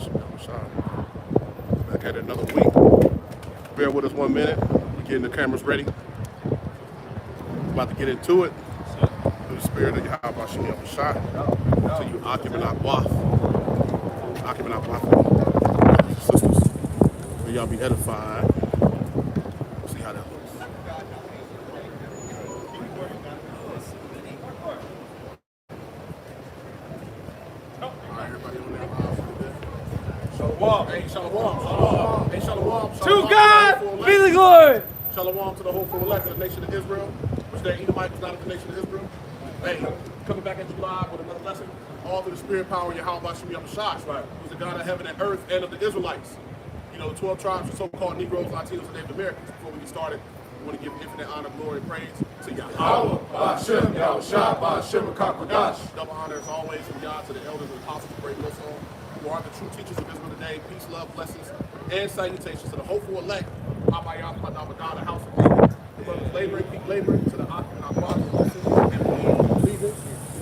Back at it another week. Bear with us 1 minute. We're getting the cameras ready. About to get into it. Through the spirit of Yahweh Shem Shah. So you Akim and Abwath. Akim and Abwath. Sisters. May y'all be edified. We'll see how that looks. Shalom. Hey, shalom. Shalom. Hey, shalom. To God be the glory. Shalom to the hopeful elect of the nation of Israel, which their Edomites is not of the nation of Israel. Hey, coming back at you live with another lesson, all through the spirit power of Yahweh Shem Shah, who's the God of heaven and earth and of the Israelites. You know, the 12 tribes of so-called Negroes, Latinos, and Native Americans. Before we get started, we want to give infinite honor, glory, and praise to Yahweh. Ba'ashem, Yahushua, Ba'ashem, Kakadash. Double honor as always from God to the elders and apostles of Great Millstone, who are the true teachers of Israel today. Peace, love, blessings, and salutations to the hopeful elect, Abayah, the house of David. The brothers laboring, keep laboring, to the Akim and Abwath, and believing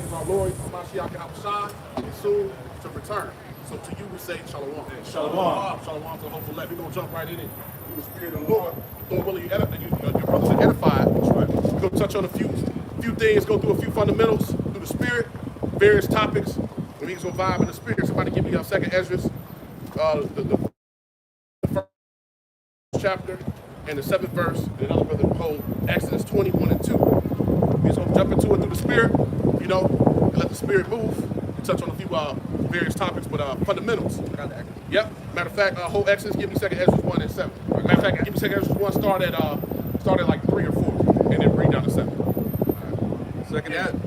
in our Lord, Mashiach Yahushua, and soon to return. So to you we say shalom. Shalom. Shalom to the hopeful elect. We're going to jump right in it through the spirit of the Lord. Lord willing, your brothers are edified. We're going to touch on a few things, go through a few fundamentals through the spirit, various topics. And we just going to vibe in the spirit. Somebody give me our second Ezra, the first chapter and the 7th verse. And another brother hold Exodus 21 and 2. We're just going to jump into it through the spirit, you know, and let the spirit move. We touch on a few various topics, but fundamentals. Yep. Matter of fact, whole Exodus, give me second Ezra 1 and 7. Matter of fact, give me second Ezra 1, start at like 3 or 4, and then bring down to 7. Second Ezra.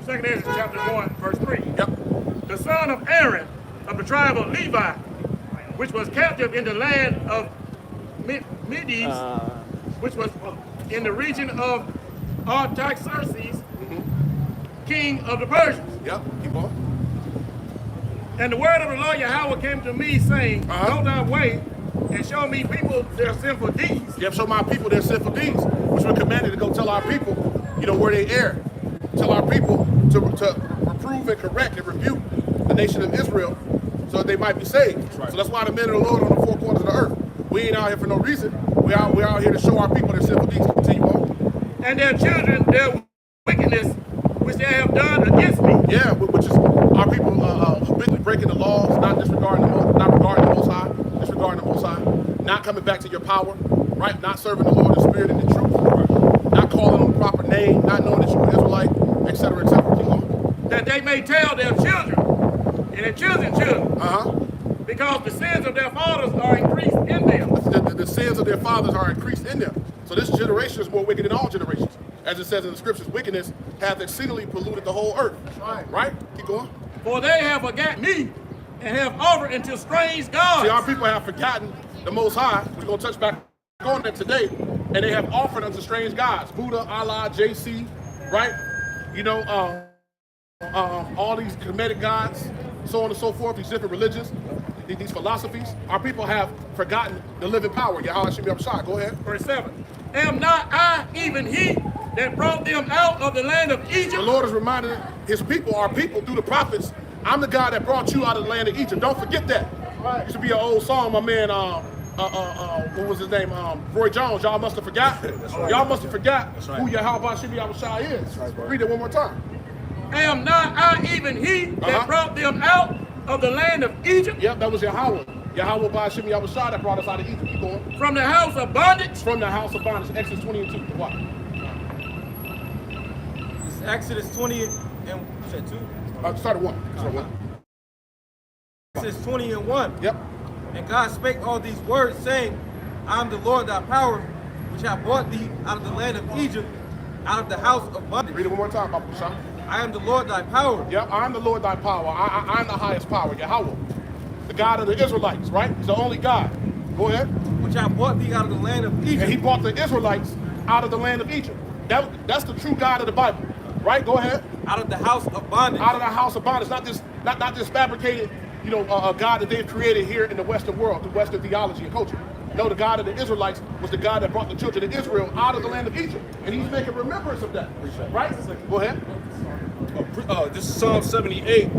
Second Ezra chapter 1, verse 3. Yep. The son of Aaron of the tribe of Levi, which was captive in the land of Medes, which was in the region of Artaxerxes, king of the Persians. Yep. Keep on. And the word of the Lord Yahweh came to me, saying, Go thy way and show me people their sinful deeds. Yep, show my people their sinful deeds, which we're commanded to go tell our people, you know, where they err. Tell our people to reprove and correct and rebuke the nation of Israel so that they might be saved. Right. So that's why the men of the Lord on the four corners of the earth. We ain't out here for no reason. We're out here to show our people their sinful deeds. Continue on. And their children, their wickedness, which they have done against me. Yeah, which is our people habitually breaking the laws, not regarding the Most High, disregarding the Most High, not coming back to your power, right? Not serving the Lord in spirit and in truth, right? Not calling on the proper name, not knowing that you're an Israelite, etc., etc. Keep on. That they may tell their children and their children's children, because the sins of their fathers are increased in them. The sins of their fathers are increased in them. So this generation is more wicked than all generations. As it says in the scriptures, wickedness hath exceedingly polluted the whole earth. Right? Keep going. For they have forgotten me and have offered unto strange gods. See, our people have forgotten the Most High. We're going to touch back on that today. And they have offered unto strange gods. Buddha, Allah, JC, right? You know, all these Kemetic gods, so on and so forth, these different religions, these philosophies. Our people have forgotten the living power. Yahweh Shem Shah. Go ahead. Verse 7. Am not I even he that brought them out of the land of Egypt? The Lord is reminding his people, our people, through the prophets, I'm the God that brought you out of the land of Egypt. Don't forget that. Right. Used to be an old song, my man, what was his name? Roy Jones. Y'all must have forgot. Right. Y'all must have forgot who Yahweh Shem Shah is. Right, read it one more time. Am not I even he that brought them out of the land of Egypt? Yep, that was Yahweh. Yahweh by Shem Shah that brought us out of Egypt. Keep going. From the house of bondage? From the house of bondage. Exodus 20 and 2. What? It's Exodus 20 and you said 2? Start at 1. Exodus 20 and 1. Yep. And God spake all these words, saying, I am the Lord thy power, which hath brought thee out of the land of Egypt, out of the house of bondage. Read it one more time, Papa Shah. I am the Lord thy power. Yep, I am the Lord thy power. I'm the highest power, Yahweh. The God of the Israelites, right? He's the only God. Go ahead. Which hath brought thee out of the land of Egypt. And he brought the Israelites out of the land of Egypt. That's the true God of the Bible, right? Go ahead. Out of the house of bondage. Out of the house of bondage. Not this fabricated, you know, God that they've created here in the Western world, through Western theology and culture. No, the God of the Israelites was the God that brought the children of Israel out of the land of Egypt. And he's making remembrance of that. Right? Go ahead. This is Psalm 78,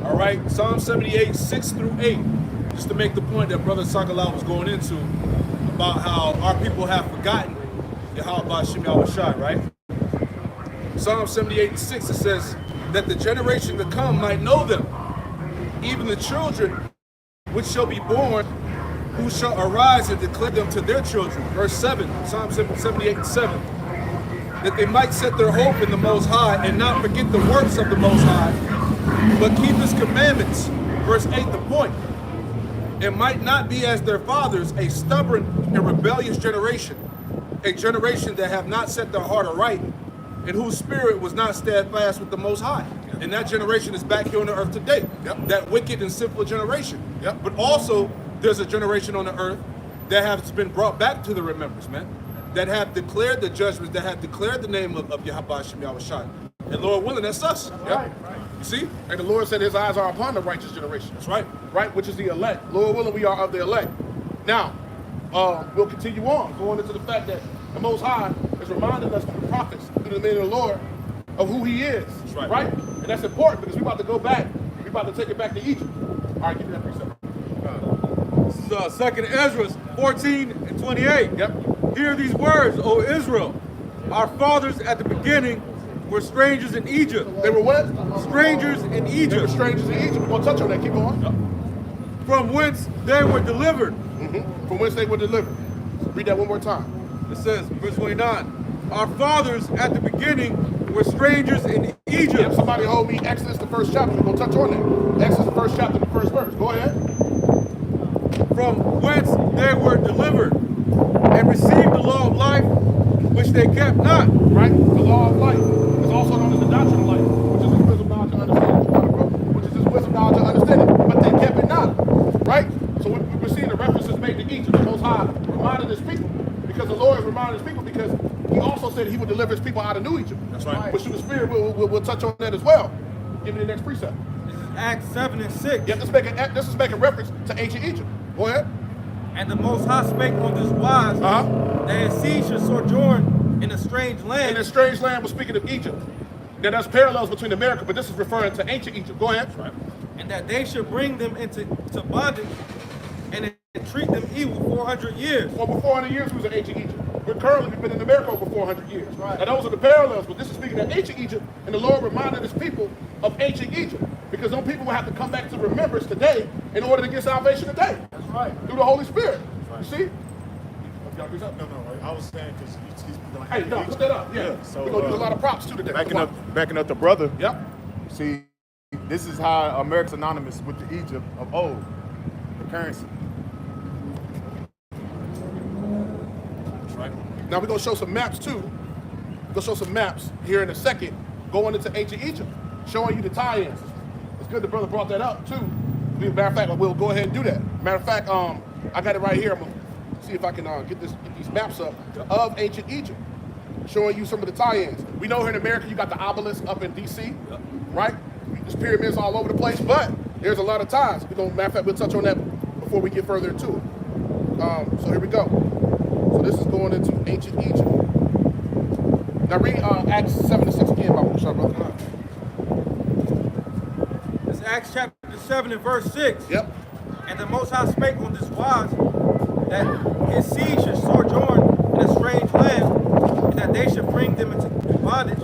All right, Psalm 78, 6 through 8. Just to make the point that Brother Sakalau was going into about how our people have forgotten Yahweh Ba'Shem Yahushai, right? Psalm 78 and 6, it says that the generation to come might know them, even the children which shall be born, who shall arise and declare them to their children. Verse 7, Psalm 78 and 7. That they might set their hope in the Most High and not forget the works of the Most High, but keep His commandments. Verse 8, the point. And might not be as their fathers, a stubborn and rebellious generation, a generation that have not set their heart aright, and whose spirit was not steadfast with the Most High. And that generation is back here on the earth today. Yep. That wicked and sinful generation. Yep. But also, there's a generation on the earth that has been brought back to the remembrance, man. That have declared the judgments, that have declared the name of Yahweh Shem Yahushai. And Lord willing, that's us. Right. You see? And the Lord said his eyes are upon the righteous generation. That's right. Right, which is the elect. Lord willing, we are of the elect. Now, we'll continue on, going into the fact that the Most High is reminding us through the prophets, through the men of the Lord, of who he is. That's right. And that's important because we're about to go back. We're about to take it back to Egypt. All right, give me that precept. This is 2nd Ezra 14 and 28. Yep. Hear these words, O Israel. Our fathers at the beginning were strangers in Egypt. They were what? Strangers in Egypt. They were strangers in Egypt. We're going to touch on that. Keep going. From whence they were delivered. From whence they were delivered. Read that one more time. It says, verse 29, our fathers at the beginning were strangers in Egypt. Yep, somebody hold me Exodus, the 1st chapter. We're going to touch on that. Exodus, the 1st chapter, the 1st verse. Go ahead. From whence they were delivered and received the law of life, which they kept not. Right? The law of life is also known as the doctrine of life, which is his wisdom, knowledge, and understanding. Which is his wisdom, knowledge, and understanding. But they kept it not. Right? So we're seeing the references made to Egypt. The Most High reminded his people. Because the Lord is reminding his people because he also said he would deliver his people out of New Egypt. That's right. Which through the Spirit, we'll touch on that as well. Give me the next precept. This is Acts 7 and 6. Yep, this is making reference to ancient Egypt. Go ahead. And the Most High spake on this wise, that his seed should sojourn in a strange land. And the strange land was speaking of Egypt. Now there's parallels between America, but this is referring to ancient Egypt. Go ahead. Right. And that they should bring them into bondage and treat them evil 400 years. Over 400 years we was in ancient Egypt. We've been in America over 400 years. Right. Now those are the parallels, but this is speaking of ancient Egypt, and the Lord reminded his people of ancient Egypt. Because those people will have to come back to remembrance today in order to get salvation today. That's right. Through the Holy Spirit. Right. You see? No, I was saying because he's like, Hey, no, put that up. Yeah. So, we're going to use a lot of props too today. backing up the brother. Yep. See, this is how America's synonymous with the Egypt of old, the currency. Right. Now we're going to show some maps too. We're going to show some maps here in a second going into ancient Egypt, showing you the tie-ins. It's good the brother brought that up too. Matter of fact, we'll go ahead and do that. Matter of fact, I got it right here. I'm going to see if I can get these maps up of ancient Egypt, showing you some of the tie-ins. We know here in America you got the obelisk up in D.C., right? There's pyramids all over the place, but there's a lot of ties. Matter of fact, we'll touch on that before we get further into it. So here we go. So this is going into ancient Egypt. Now read Acts 7 to 6 again, brother. It's Acts chapter 7 and verse 6. Yep. And the Most High spake on this wise, that his seed should sojourn in a strange land, and that they should bring them into bondage,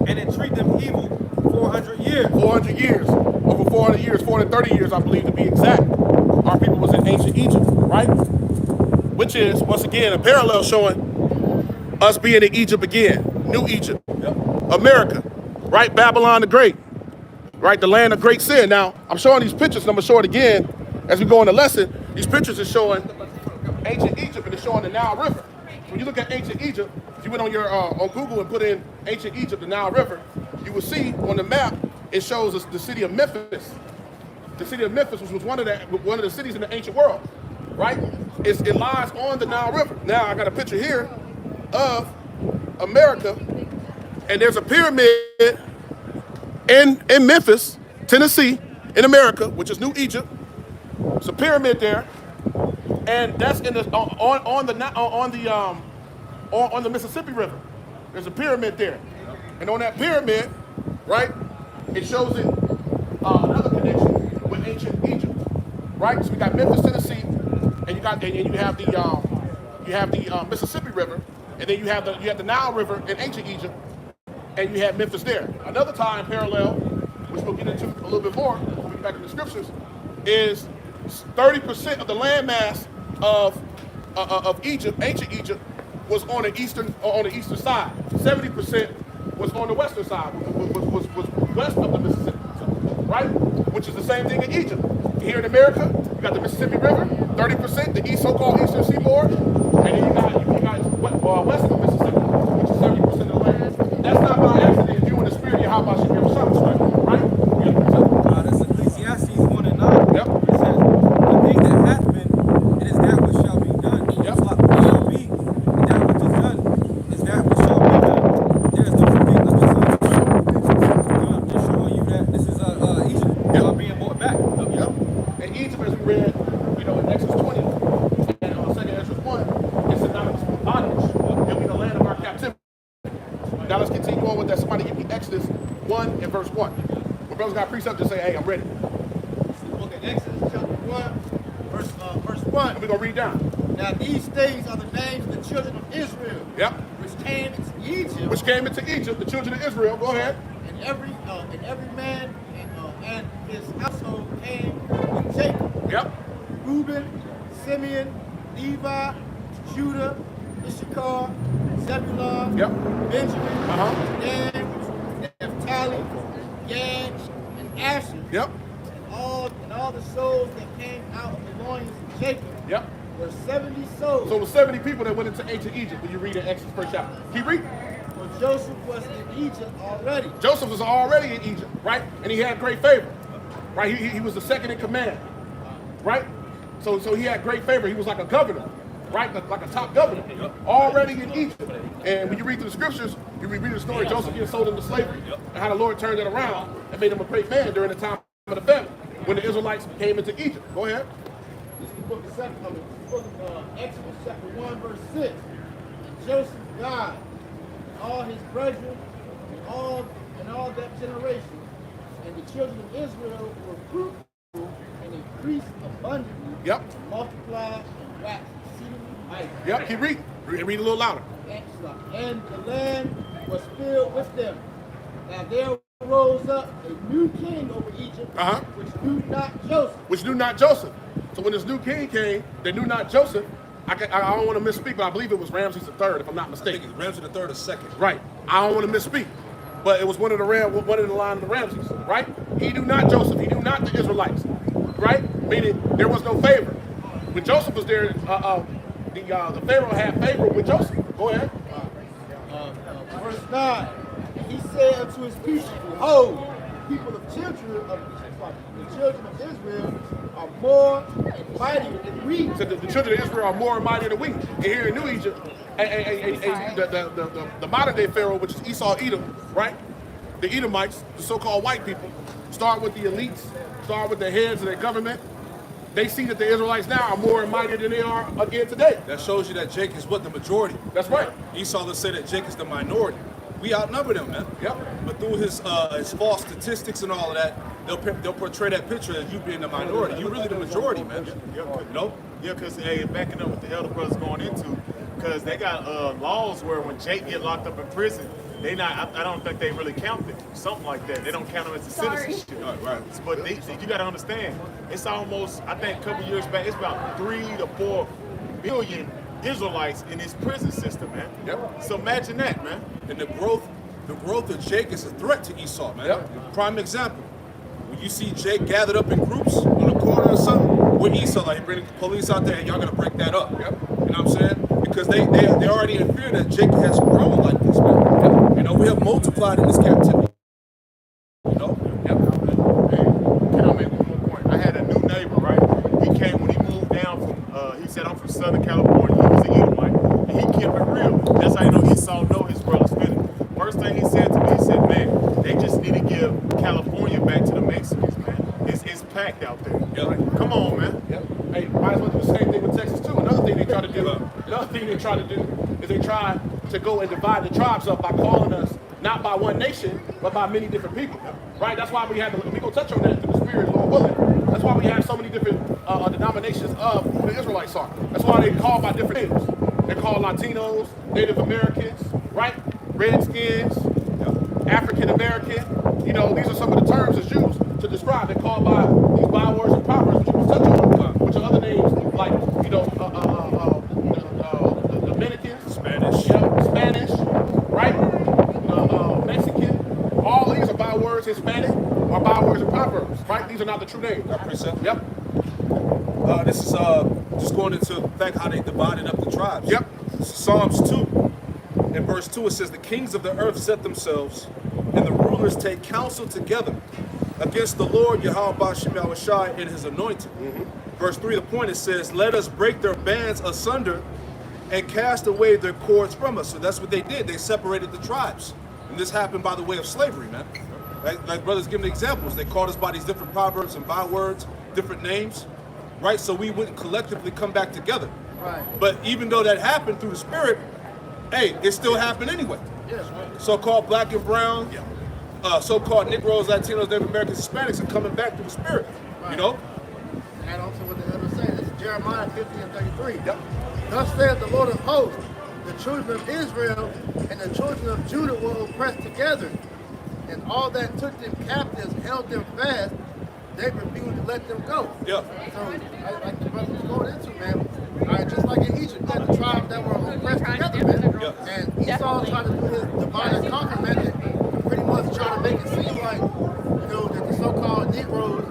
and entreat them evil 400 years. 400 years. Over 400 years, 430 years, I believe, to be exact. Our people was in ancient Egypt, right? Which is, once again, a parallel showing us being in Egypt again. New Egypt. Yep. America. Right? Babylon the Great. Right? The land of great sin. Now, I'm showing these pictures, and I'm going to show it again as we go in the lesson. These pictures are showing ancient Egypt, and it's showing the Nile River. When you look at ancient Egypt, if you went on your on Google and put in ancient Egypt, the Nile River, you will see on the map, it shows us the city of Memphis. The city of Memphis, which was one of the cities in the ancient world, right? It lies on the Nile River. Now, I got a picture here of America, and there's a pyramid in Memphis, Tennessee, in America, which is New Egypt. It's a pyramid there, and that's in the on the Mississippi River. There's a pyramid there, and on that pyramid, right, it shows it another connection right? So we got Memphis, Tennessee, and you have the Mississippi River, and then you have the Nile River in ancient Egypt, and you have Memphis there. Another time parallel, which we'll get into a little bit more when we get back in the scriptures, is 30% of the landmass of Egypt, ancient Egypt, was on the eastern side. 70% was on the western side, was west of the Mississippi, right? Which is the same thing in Egypt. Here in America, you got the Mississippi River, 30%, the so-called eastern seaboard, and then you got west of the Mississippi, which is 70% of the land. That's not by accident. If you in the spirit, you're how about you give something, right? Yeah. That's Ecclesiastes 1 and 9. Yep. It says, the thing that hath been, it is that which shall be done. Yep. What shall be, and that which is done, is that which shall be done. There is no forgiveness of sins. I'm just showing you that this is Egypt being brought back. Yep. And Egypt, as we read, in Exodus 20 and 2nd Exodus 1, it's synonymous with bondage. It'll be the land of our captivity. Now let's continue on with that. Somebody give me Exodus 1 and verse 1. When brothers got precept, just say, hey, I'm ready. Book of Exodus chapter 1, verse 1. And we're going to read down. Now these things are the names of the children of Israel, Yep. which came into Egypt, Which came into Egypt, the children of Israel. Go ahead. and every man and his household came with Jacob. Yep. Reuben, Simeon, Levi, Judah, Issachar, Zebulun, Yep. Benjamin, Uh-huh. Dan, Naphtali, Gad, and Asher. Yep. And all the souls that came out of the loins of Jacob Yep. were 70 souls. So it was 70 people that went into ancient Egypt when you read in Exodus first chapter. Keep reading. For Joseph was in Egypt already. Joseph was already in Egypt, right? And he had great favor, right? He was the second in command, right? So he had great favor. He was like a governor, right? Like a top governor, already in Egypt. And when you read through the scriptures, you read the story of Joseph getting sold into slavery and how the Lord turned it around and made him a great man during the time of the famine when the Israelites came into Egypt. Go ahead. This is the book of Exodus chapter 1, verse 6. And Joseph died, and all his brethren, and all that generation. And the children of Israel were fruitful and increased abundantly, Yep. and multiplied and waxed exceedingly mighty. Yep. Keep reading. Read a little louder. And the land was filled with them. Now there rose up a new king over Egypt, Uh-huh. which knew not Joseph. Which knew not Joseph. So when this new king came, they knew not Joseph. I don't want to misspeak, but I believe it was Ramses III, if I'm not I think mistaken. it's Ramses III or second. Right. I don't want to misspeak, but it was one of the line of the Ramses, right? He knew not Joseph. He knew not the Israelites, right? Meaning there was no favor. When Joseph was there, the Pharaoh had favor with Joseph. Go ahead. Verse 9. And he said unto his people, behold, people of the children of Israel are more and mightier than we. So the children of Israel are more mighty than we. And here in New Egypt, the modern day Pharaoh, which is Esau Edom, right? The Edomites, the so-called white people, start with the elites, start with the heads of their government. They see that the Israelites now are more mighty than they are again today. That shows you that Jake is what? The majority. That's right. Esau will say that Jake is the minority. We outnumber them, man. Yep. But through his false statistics and all of that, they'll portray that picture as you being the minority. You're really the majority, man. No? Yeah, because backing up what the elder brothers going into, because they got laws where when Jake get locked up in prison, I don't think they really count them. Something like that. They don't count them as a citizenship. Right. But you got to understand, it's almost, I think a couple years back, it's about 3 to 4 billion Israelites in this prison system, man. Yep. So imagine that, man. And the growth of Jake is a threat to Esau, man. Yep. Prime example. When you see Jake gathered up in groups on the corner or something, with Esau, like, bring the police out there and y'all gonna break that up. Yep. You know what I'm saying? Because they're already in fear that Jake has grown like this, man. Yep. You know, we have multiplied in this captivity. You know? Yep. Hey, can I make one more point? I had a new neighbor, right? He came when he moved down from, he said, I'm from Southern California. He was an Edomite. And he kept it real. That's how you know Esau know his brother's feeling. First thing he said to me, he said, man, they just need to give California back to the Mexicans, man. It's packed out there. Yep. Come on, man. Yep. Hey, might as well do the same thing with Texas too. Another thing they try to do is they try to go and divide the tribes up by calling us not by one nation, but by many different people. Right? That's why we go touch on that through the spirit, Lord willing. That's why we have so many different denominations of who the Israelites are. That's why they call by different names. They're called Latinos, Native Americans, right? Redskins, African American. You know, these are some of the terms as Jews to describe. They're called by these bywords and proverbs, which you can touch on, which are other names like, you know, the Dominicans, Spanish. Spanish, right? Mexican. All these are bywords, Hispanic, or bywords and proverbs, right? These are not the true names. Precept. Yep. This is just going into the fact how they divided up the tribes. Yep. Psalms 2. In verse 2 it says, the kings of the earth set themselves, and the rulers take counsel together against the Lord Yahweh Ba'Shem Yahushai and his anointed. Verse 3, the point, it says, let us break their bands asunder and cast away their cords from us. So that's what they did. They separated the tribes. And this happened by the way of slavery, man. Like brothers giving examples. They called us by these different proverbs and bywords, different names, right? So we wouldn't collectively come back together. Right. But even though that happened through the Spirit, hey, it still happened anyway. Yes. So-called black and brown, so-called Negroes, Latinos, Native Americans, Hispanics are coming back through the Spirit, you know? Add on to what the elder said. This is Jeremiah 50 and 33. Yep. Thus saith the Lord of hosts, the children of Israel and the children of Judah were oppressed together, and all that took them captives held them fast. They refused to let them go. Yeah. So, like the brother was going into, man, just like in Egypt, you had the tribes that were oppressed together, man. Yeah. And Esau tried to do his divide and conquer method and pretty much try to make it seem like, you know, that the so-called Negroes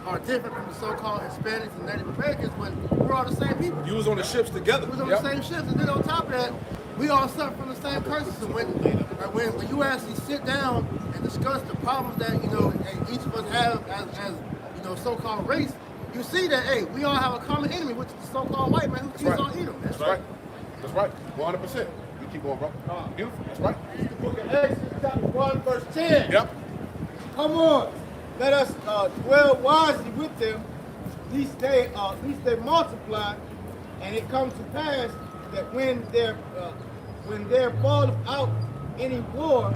are different from the so-called Hispanics and Native Americans when we're all the same people. You was on the ships together. We was on the same ships, and then on top of that, we all suffer from the same curses. And when you actually sit down and discuss the problems that, you know, each of us have as you know, so-called race, you see that, hey, we all have a common enemy, which is the so-called white man who keeps on eating them. That's right. That's right. 100%. You keep going, bro. Beautiful. That's right. The book of Exodus, chapter 1, verse 10. Yep. Come on, let us dwell wisely with them, lest they multiply, and it comes to pass that when there falleth out any war,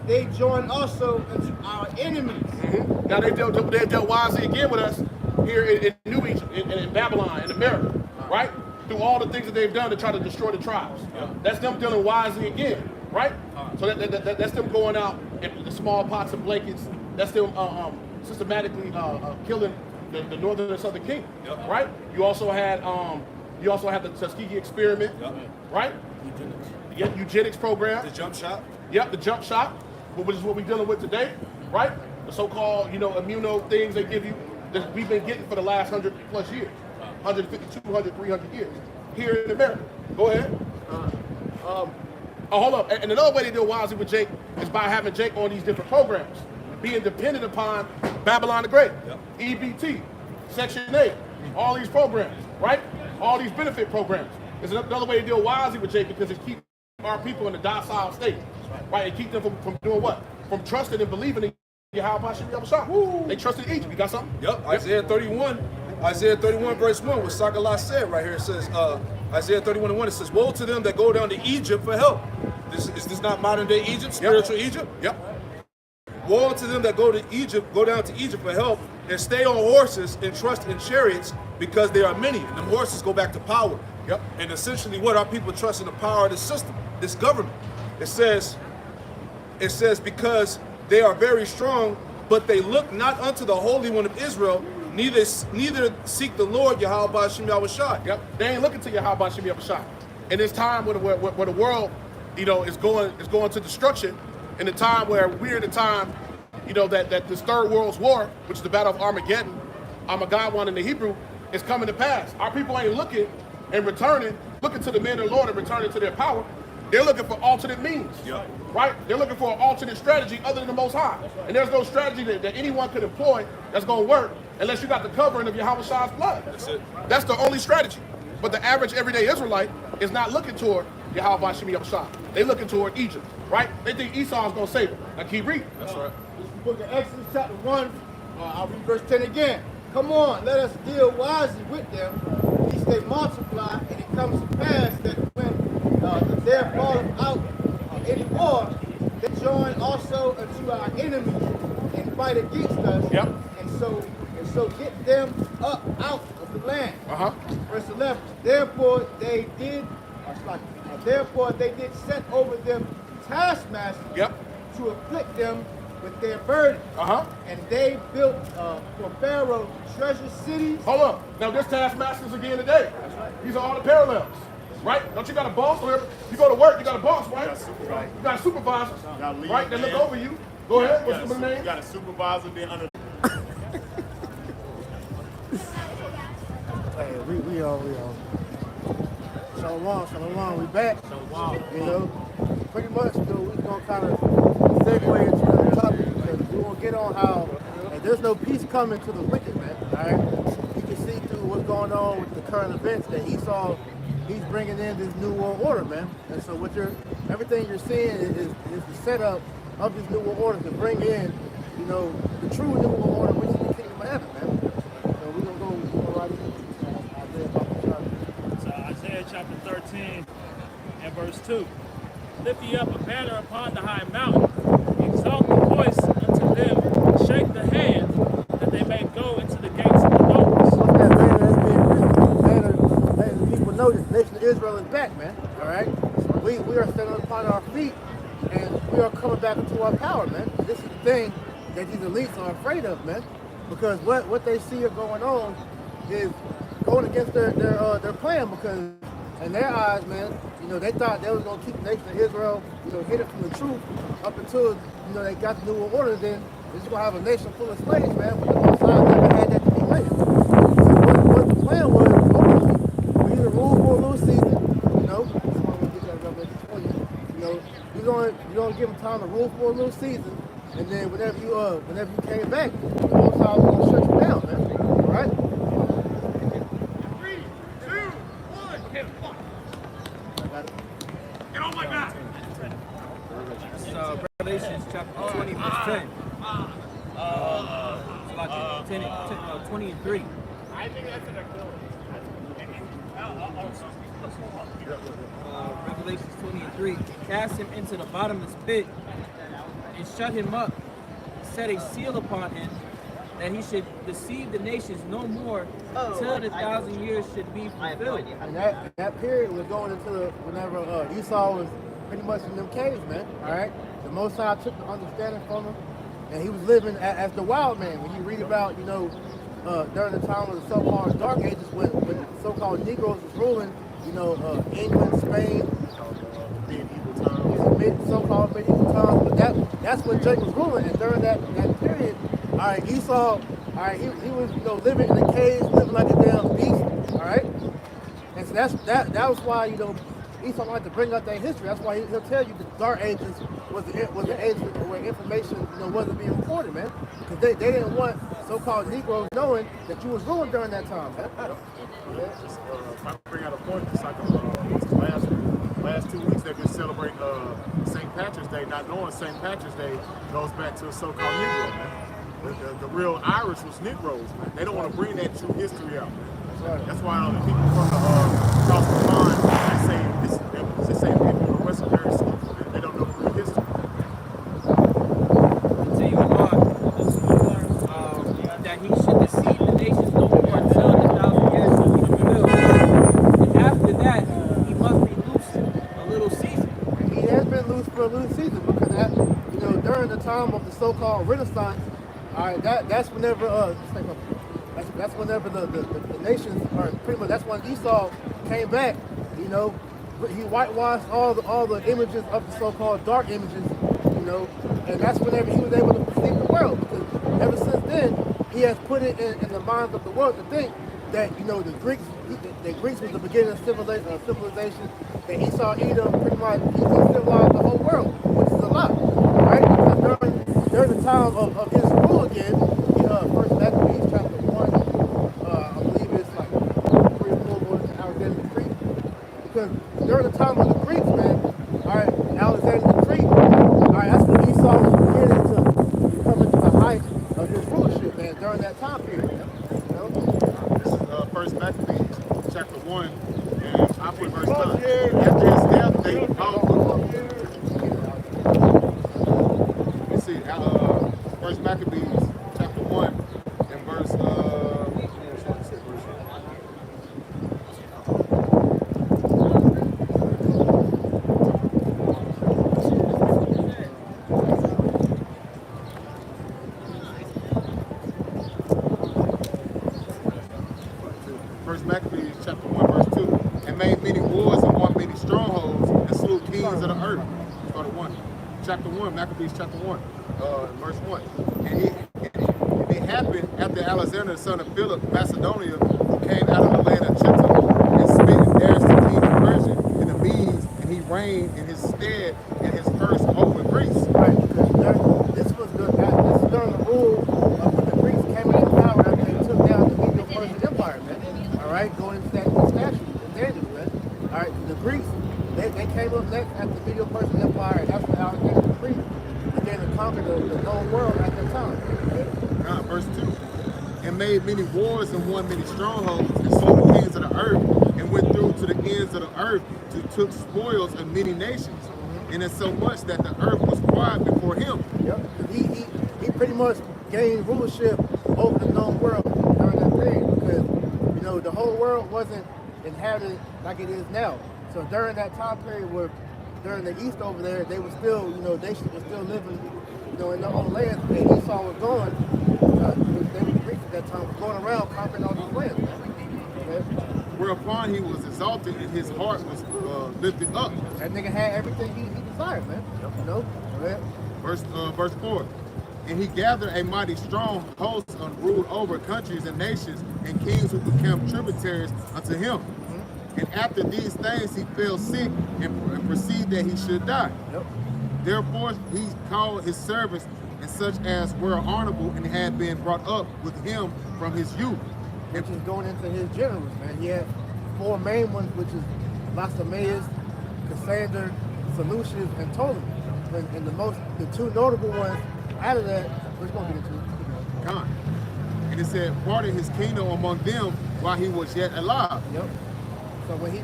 they join also unto our enemies. Now they dealt wisely again with us here in New Egypt, in Babylon, in America, right? Through all the things that they've done to try to destroy the tribes. That's them dealing wisely again, right? So that's them going out in the small pots and blankets. That's them systematically killing the northern and southern kingdom, right? You also had the Tuskegee experiment, right? Eugenics program. The jump shot. Yep, the jump shot, which is what we're dealing with today, right? The so-called, you know, immuno things they give you that we've been getting for the last 100+ years, 150, 200, 300 years here in America. Go ahead. Hold up. And another way they deal wisely with Jake is by having Jake on these different programs, being dependent upon Babylon the Great, EBT, Section 8, all these programs, right? All these benefit programs. It's another way to deal wisely with Jake because it keeps our people in a docile state, right? It keeps them from doing what? From trusting and believing in Yahweh Ba'Shem Yahushua. They trusted Egypt. You got something? Yep. Isaiah 31 verse 1, what Sakalah said right here. It says, Isaiah 31:1, it says, woe to them that go down to Egypt for help. Is this not modern day Egypt, spiritual Egypt? Yep. Woe to them that go down to Egypt for help and stay on horses and trust in chariots because there are many. And the horses go back to power. Yep. And essentially what our people trust in the power of this system, this government. It says because they are very strong, but they look not unto the Holy One of Israel, neither seek the Lord Yahweh Ba'Shem Yahushai. Yep. They ain't looking to Yahweh Ba'Shem Yahushua. In this time where the world, you know, is going to destruction, in the time where we're in the time, you know, that this third world's war, which is the battle of Armageddon, Armageddon in the Hebrew, is coming to pass. Our people ain't looking and looking to the men of the Lord and returning to their power. They're looking for alternate means, right? They're looking for an alternate strategy other than the Most High. And there's no strategy that anyone could employ that's going to work unless you got the covering of Yahweh Shah's blood. That's it. That's the only strategy. But the average everyday Israelite is not looking toward Yahweh Ba'Shem Yahushua. They looking toward Egypt, right? They think Esau is going to save them. Now keep reading. That's right. This is the book of Exodus chapter 1. I'll read verse 10 again. Come on, let us deal wisely with them, lest they multiply, and it comes to pass that when there falleth out any war, they join also unto our enemies and fight against us. Yep. And so and so get them up out of the land. Uh-huh. Verse 11. Therefore they did set over them taskmasters Yep. to afflict them with their burden. Uh-huh. And they built for Pharaoh treasure cities. Hold up. Now this taskmasters again today. These are all the parallels. Right? Don't you got a boss? Whenever you go to work, you got a boss, right? You got a supervisor. got a lead, Right? They look man. over you. Go ahead. You What's got the a- name? You got a supervisor, then under. Hey, we on. Shalom, we back. You know, pretty much, we gonna kind of segue into the topic because we gonna get on how there's no peace coming to the wicked, man. All right, you can see through what's going on with the current events that Esau, he's bringing in this new world order, man. And so everything you're seeing is the setup of this new world order to bring in, you know, the true new world order, which is the kingdom of heaven, man. So we're gonna go right into So Isaiah chapter 13 and verse 2. Lift ye up a banner upon the high mountain, exalt the voice unto them, shake the hand, that they may go into the gates of the nobles. What's that banner that's being written? Banner, hey, the people know this nation of Israel is back, man. All right? We are standing upon our feet, and we are coming back into our power, man. This is the thing that these elites are afraid of, man. Because what they see going on is going against their plan, because in their eyes, man, you know, they thought they was going to keep the nation of Israel, you know, hidden from the truth up until, you know, they got the new world order. Then they're just going to have a nation full of slaves, man. But the Most High never had that to be planned. So what the plan was, ultimately, we either rule for a little season, you know, someone will get that Revelation 20, you know, you're going to give them time to rule for a little season, and then whenever you came back, the Most High was going to shut you down, man. All right? 3, 2, 1, hit fuck. Get on my back. Revelation chapter 20, verse 10. It's like 20 and 3. I think that's an Revelation 20 and 3. Cast him into the bottomless pit and shut him up, set a seal upon him, that he should deceive the nations no more till the 1,000 years should be fulfilled. And that period was going into whenever Esau was pretty much in them caves, man. All right, the Most High took the understanding from him, and he was living as the wild man. When you read about, you know, during the time of the so-called Dark Ages, when the so-called Negroes was ruling, you know, England, Spain, so-called medieval times. But that's when Jacob was ruling, and during that period, all right, Esau, all right, he was, you know, living in the caves, living like a damn beast, all right. And so that was why, you know, Esau wanted to bring up that history. That's why he'll tell you the Dark Ages was the age where information, you know, wasn't being reported, man, because they didn't want so-called Negroes knowing that you was ruling during that time, man. If I bring out a point, it's like last 2 weeks they've been celebrating St. Patrick's Day, not knowing St. Patrick's Day goes back to a so-called Negro, man. The real Irish was Negroes, man. They don't want to bring that true history out, man. That's why the people from across the pond, they say people in the Western Hemisphere, they don't know the real history. Continue on. That he should deceive the nations no more until the 1,000 years shall be fulfilled. And after that, he must be loosed a little season. He has been loose for a little season because that, you know, during the time of the so-called Renaissance, all right, that's whenever that's whenever the nations are pretty much, that's when Esau came back, you know, he whitewashed all the images of the so-called dark images, you know, and that's whenever he was able to perceive the world, because ever since then he has put it in the minds of the world to think that, you know, the Greeks was the beginning of civilization, that Esau, Edom, pretty much he civilized the whole world, which is a lie, right? Because during the time of his rule again, First Maccabees chapter 1, I believe it's like 3 or 4 words in Alexander the Greek, because during the time of the Greeks, man, all right, Alexander the Greek, all right, that's when Esau was beginning to come into the height of his rulership, man, during that time period, you know? This is First Maccabees chapter 1, and I put verse 9. After his death, they let me see, First Maccabees chapter 1 and verse First Maccabees chapter 1, verse 2, and made many wars and won many strongholds and slew kings of the earth. Start at 1. Chapter 1, Maccabees chapter 1, verse 1. And it happened after Alexander, the son of Philip, Macedonia, who came out of the land of Chittim, and smitten Darius the king of Persia and the Medes, and he reigned in his stead in his first over Greece. Right, because this was during the rule of when the Greeks came into power after they took down the Medo-Persian Empire, man. All right, going into that statue in Daniel, man. All right, the Greeks, they came up next after the Medo-Persian Empire, and that's when Alexander the Great began to conquer the known world at that time. Right? Verse 2. And made many wars and won many strongholds and slew the kings of the earth and went through to the ends of the earth to took spoils of many nations. And it's so much that the earth was quiet before him. Yep. He pretty much gained rulership over the known world during that period because, you know, the whole world wasn't inhabited like it is now. So during that time period where during the east over there, they were still, you know, nations were still living, you know, in their own lands. And Esau was going, they were Greeks at that time, going around conquering all these lands. Okay? Whereupon he was exalted and his heart was lifted up. That nigga had everything he desired, man. You know? Okay? Verse 4. And he gathered a mighty strong host and ruled over countries and nations and kings who became tributaries unto him. And after these things he fell sick and perceived that he should die. Yep. Therefore he called his servants and such as were honorable and had been brought up with him from his youth. Which is going into his generals, man. He had 4 main ones, which is Lasameus, Cassander, Seleucus, and Ptolemy. And the 2 notable ones out of that, we're going to get into it. Gone. And it said, parted his kingdom among them while he was yet alive. Yep. So when he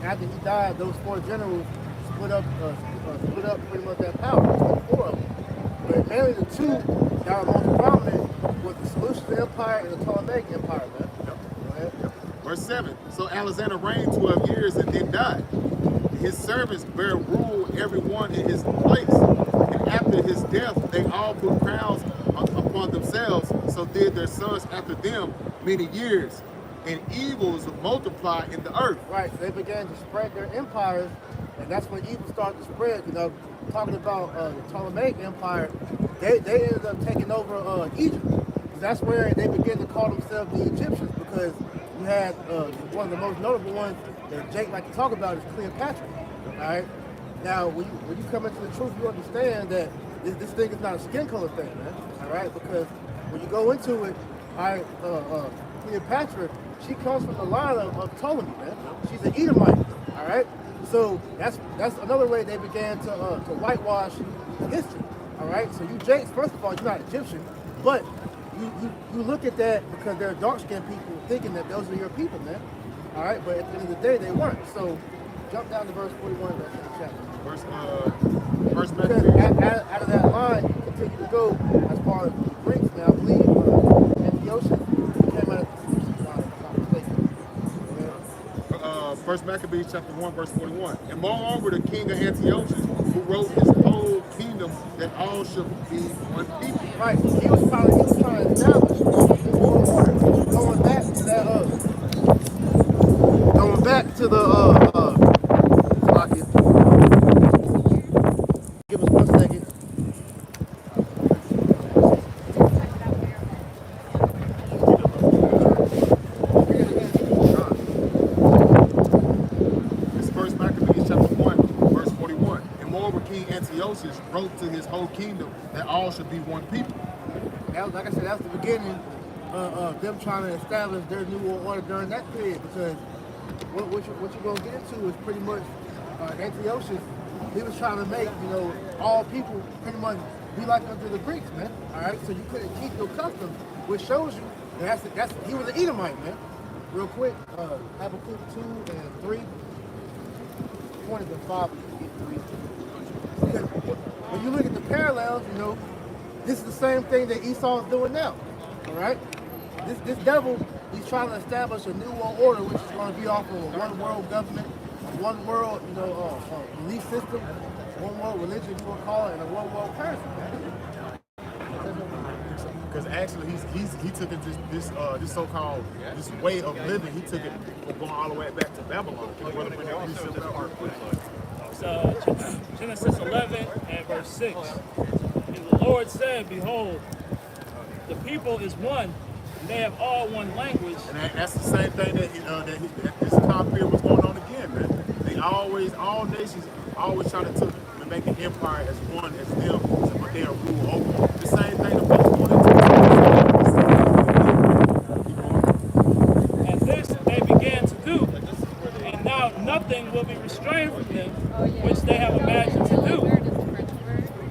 after he died, those 4 generals split up pretty much that power. 4 of them. But mainly the 2 that were most prominent was the Seleucid Empire and the Ptolemaic Empire, man. Yep. Go ahead. Verse 7. So Alexander reigned 12 years and then died. His servants bare rule every one in his place. And after his death, they all put crowns upon themselves. So did their sons after them many years. And evils multiplied in the earth. Right, so they began to spread their empires, and that's when evil started to spread. You know, talking about the Ptolemaic Empire, they ended up taking over Egypt. That's where they began to call themselves the Egyptians, because you had one of the most notable ones that Jake like to talk about is Cleopatra. All right. Now, when you come into the truth, you understand that this thing is not a skin color thing, man. All right, because when you go into it, all right, Cleopatra, she comes from the line of Ptolemy, man. She's an Edomite, all right? So that's another way they began to whitewash history, all right? So you Jakes, first of all, you're not Egyptian, but you look at that because they're dark-skinned people thinking that those are your people, man, all right? But at the end of the day, they weren't. So jump down to verse 41 of that chapter. Verse Because out of that line, you continue to go as far as the Greeks. Now, I believe Antiochus came out of First Maccabees chapter 1, verse 41. And moreover, the king of Antiochus, who wrote his whole kingdom that all should be one people. Right. He was trying to establish this world order. Going back to the give us 1 second. Antiochus wrote to his whole kingdom that all should be one people. That was, like I said, that's the beginning of them trying to establish their new world order during that period. Because what you're going to get into is pretty much Antiochus. He was trying to make, you know, all people pretty much be like under the Greeks, man. All right, so you couldn't keep your customs, which shows you that he was an Edomite, man. Real quick, Habakkuk 2 and 3. 20 to 5 and 3. When you look at the parallels, you know, this is the same thing that Esau is doing now, all right? This devil, he's trying to establish a new world order, which is going to be off of a one world government, one world, you know, belief system, one world religion, if you want to call it, and a one world currency. Because actually, he took it this so-called this way of living. He took it from going all the way back to Babylon. So Genesis 11 and verse 6. And the Lord said, behold, the people is one, and they have all one language. And that's the same thing that this time period was going on again, man. They always, all nations always try to make an empire as one as them, but they'll rule over. The same thing the folks going And this they began to do, and now nothing will be restrained from them, which they have imagined to do.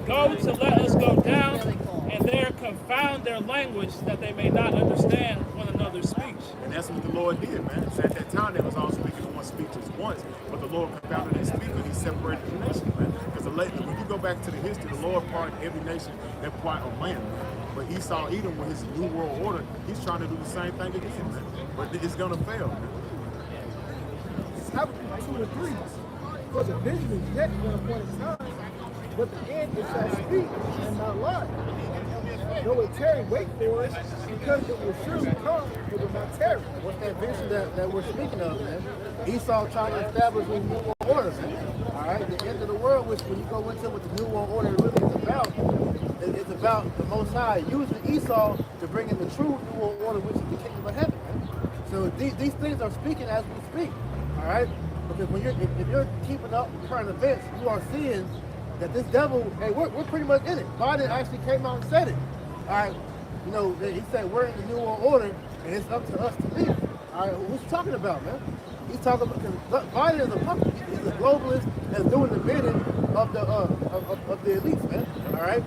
Go to let us go down, and there confound their language, that they may not understand one another's speech. And that's what the Lord did, man. So at that time, they was all speaking one speech at once, but the Lord confounded their speech, and he separated the nation, man. Because when you go back to the history, the Lord parted every nation that part of land, man. But Esau, Edom, with his new world order, he's trying to do the same thing again, man. But it's gonna fail, man. Have 2 or 3. Because a vision is yet for an appointed time, but the end it shall speak and not lie. Though it tarry, wait for it, because it will surely come, it will not tarry. What's that vision that we're speaking of, man? Esau trying to establish a new world order, man. All right, the end of the world, which when you go into what the new world order really is about, it's about the Most High using Esau to bring in the true new world order, which is the kingdom of heaven, man. So these things are speaking as we speak, all right? Because when if you're keeping up with current events, you are seeing that this devil, hey, we're pretty much in it. Biden actually came out and said it. All right, you know, he said we're in the new world order, and it's up to us to lead. All right, who's he talking about, man? He's talking about Biden is a puppet. He's a globalist that's doing the bidding of the elites, man. All right.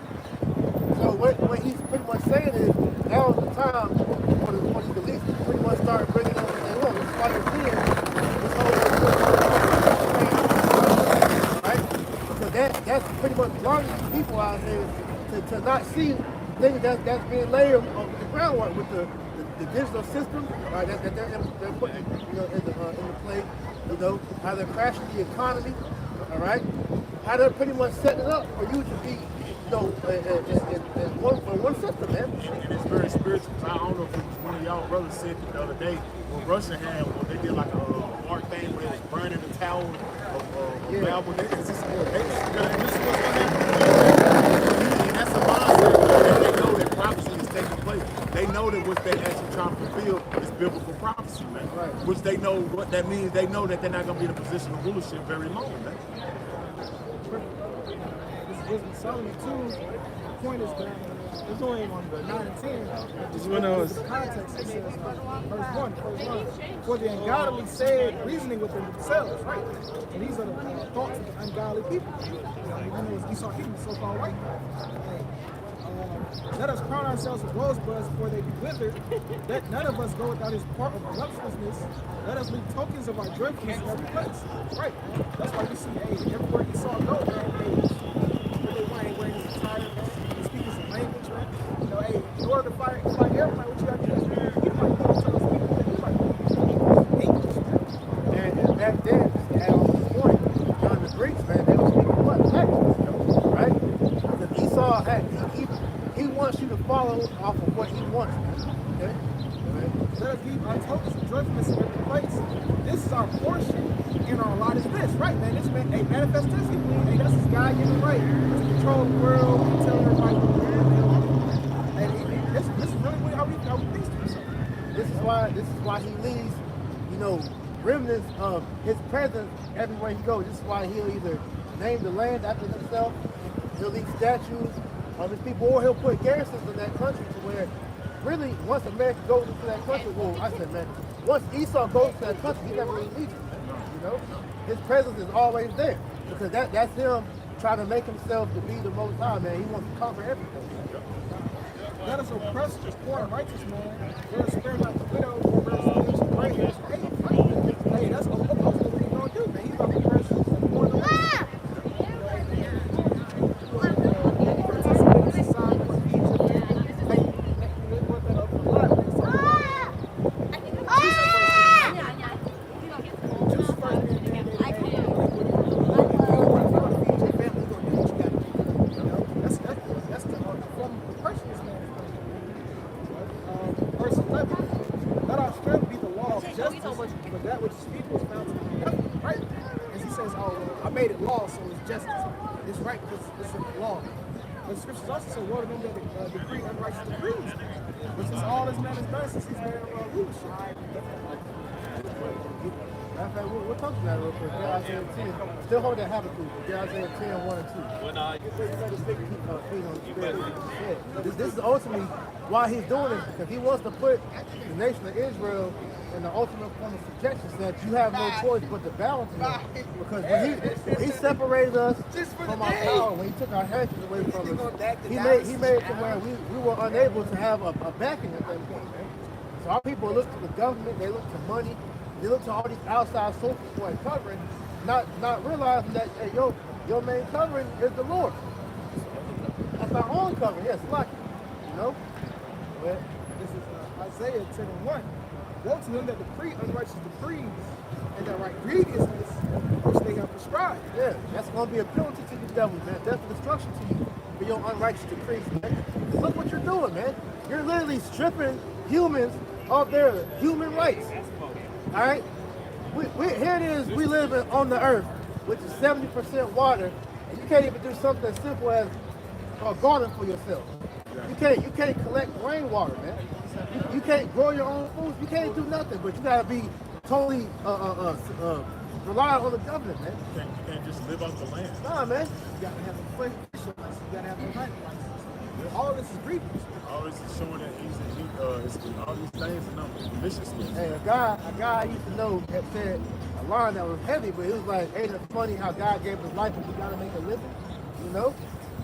So what he's pretty much saying is now is the time for these elites to pretty much start bringing up what they want. That's why you're seeing this whole right? Because that's pretty much blinding people out here to not see things that's being laid on the groundwork with the digital system that they're putting into play. You know how they're crashing the economy. All right, how they're pretty much setting it up for you to be, in one system, man. And it's very spiritual. I don't know if it was one of y'all brothers said the other day when Russia had, they did like a art thing where they was burning the tower of Babel. This is what's going to happen. And that's a mindset that they know that prophecy is taking place. They know that what they actually trying to fulfill is biblical prophecy, man. Right. Which they know what that means. They know that they're not going to be in a position of rulership very long, man. Wisdom Solomon 2, the point is that it's only on the 9 and 10. The context, it says, verse 1, for the ungodly said, reasoning within themselves, right? And these are the thoughts of the ungodly people. You know, as Esau Edom, so-called white man. Let us crown ourselves with rosebuds before they be withered. Let none of us go without his part of voluptuousness. Let us leave tokens of our dreadfulness in every place. Right. That's why you see, everywhere Esau go, man, wearing his attire, man, speaking some language, man. You know, hey, in order to fight everybody, what you got to do is you might tell those people that you like English, man. And back then, at this point, during the Greeks, man, they were speaking what? Latin, right? Because Esau he wants you to follow off of what he wants, man. Okay? Let us leave our tokens of dreadfulness in every place. This is our portion in our lot is this, right, man? This man, hey, manifest this. Hey, that's this guy getting right. To control the world and tell everybody what to do. And this is really how we think to himself. This is why he leaves, remnants of his presence everywhere he goes. This is why he'll either name the land after himself, he'll leave statues of his people, or he'll put garrisons in that country to where really once America goes into that country, once Esau goes to that country, he never really leaves it. His presence is always there because that's him trying to make himself to be the Most High, man. He wants to conquer everything. Let us oppress the poor and righteous, man. Let us spare not the widow, or rest the gray hairs. Hey, that's what he's going to do, man. He's going to oppress the poor and the righteous. but that which is evil is found to be nothing, right? As he says, oh, well, I made it law, so it's justice. It's right because it's a law. But the scriptures also say, woe to them that decree unrighteous decrees, which is all this man has done since he's been in leadership. Matter of fact, we'll talk about that real quick. Get Isaiah 10. Still hold that Habakkuk. Get Isaiah 10, 1 and 2. Well, nah, You better stick keep feet on the spirit. Yeah. This is ultimately why he's doing this, because he wants to put the nation of Israel in the ultimate form of subjection, so that you have no choice but to balance it. Because when he separated us from our power, when he took our heritage away from us, he made it to where we were unable to have a backing at that point, man. So our people look to the government, they look to money, they look to all these outside sources for a covering, not realizing that, hey, your main covering is the Lord. That's our own covering. Yes, lucky. You know? Well, this is Isaiah 10 and 1. Woe to them that decree unrighteous decrees and that write grievousness which they have prescribed. Yeah, that's going to be a penalty to you devils, man. Death and destruction to you for your unrighteous decrees, man. Look what you're doing, man. You're literally stripping humans of their human rights. All right? Here it is, we live on the earth, which is 70% water, and you can't even do something as simple as a garden for yourself. You can't collect rainwater, man. You can't grow your own food. You can't do nothing, but you gotta be totally reliant on the government, man. You can't just live off the land. Nah, man. You gotta have a fishing license, you gotta have a hunting license. All of this is grievous. All this is showing that it's all these things and I'm viciousness. Hey, a guy I used to know that said a line that was heavy, but it was like, ain't it funny how God gave us life and we gotta make a living? You know?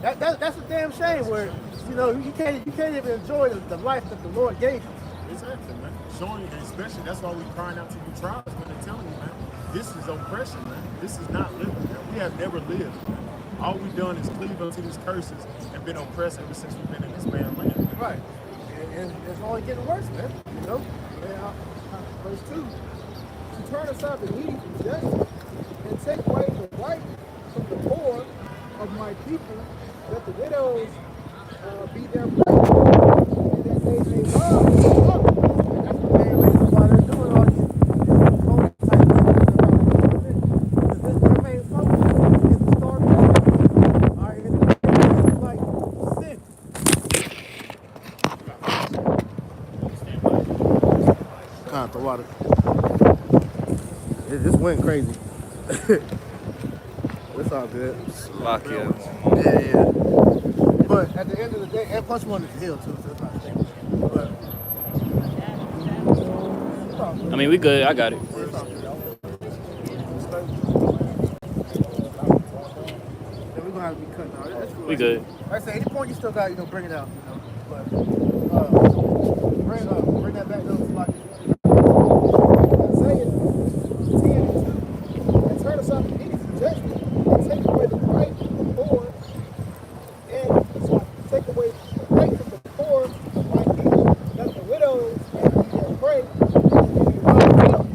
That's a damn shame where, you know, you can't even enjoy the life that the Lord gave you. Exactly, man. Showing you, and especially that's why we crying out to you tribes when they're telling you, man, this is oppression, man. This is not living, man. We have never lived, man. All we've done is cleave unto these curses and been oppressed ever since we've been in this man's land. Right. And it's only getting worse, man. You know? Verse 2. To turn aside the needy from justice and take away the right from the poor of my people, that the widows be their prey, and that they may love the poor. And that's the main reason why they're doing all these bonus type things. Because their main focus is to start poor. All right, it's like sin. Kind of the water. This went crazy. It's all good. Lock you. Yeah. But at the end of the day, and plus we wanted to heal too, so it's not safe. But I mean, we good. I got it. it's all good. Then we're gonna have to be cutting out. That's cool. We good. Like I say, any point you still got, bring it out, But bring that back down to like Isaiah 10 and 2. And turn aside the needy from judgment and take away the right from the poor. And take away the right from the poor of my people, that the widows may be their prey, and be robbed of them.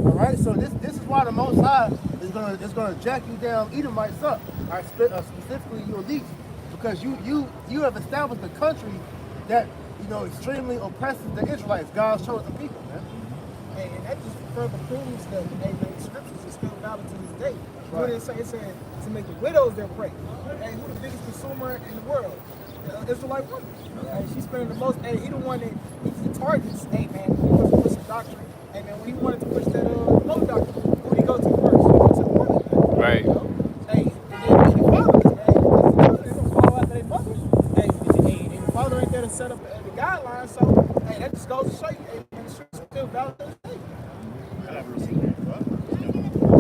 Alright, so this is why the Most High is gonna jack you down, Edomites up, all right, specifically your elites, because you have established a country that extremely oppresses the Israelites, God's chosen people, man. And that just further proves that the scriptures are still valid to this day. What it say? It said to make the widows their prey. Hey, who the biggest consumer in the world? The Israelite woman. Hey, she's spending the most. Hey, he the one that he targets. Hey man, he wants to push the doctrine. Hey man, when he wanted to push that no doctrine, who did he go to first? He go to the woman. Right. Hey, and then the fathers, hey, they don't follow after their mothers. Hey, and the father ain't there to set up the guidelines. So hey, that just goes to show you, hey, man, the scriptures are still valid to this day.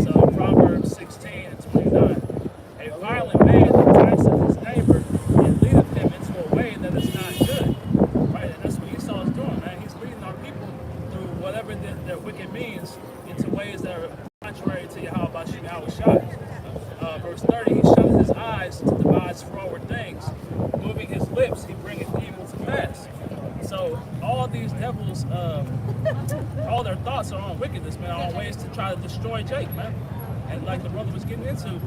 So Proverbs 16 and 29. A violent man entices his neighbor and leadeth him into a way that is not good. Right? And that's what Esau is doing, man. He's leading our people through whatever their wicked means into ways that are contrary to Yahweh Shai. Verse 30, he shutteth his eyes to devise forward things. Moving his lips, he bringeth evil to pass. So all these devils, all their thoughts are on wickedness, man, on ways to try to destroy Jake, man. And like the brother was getting into,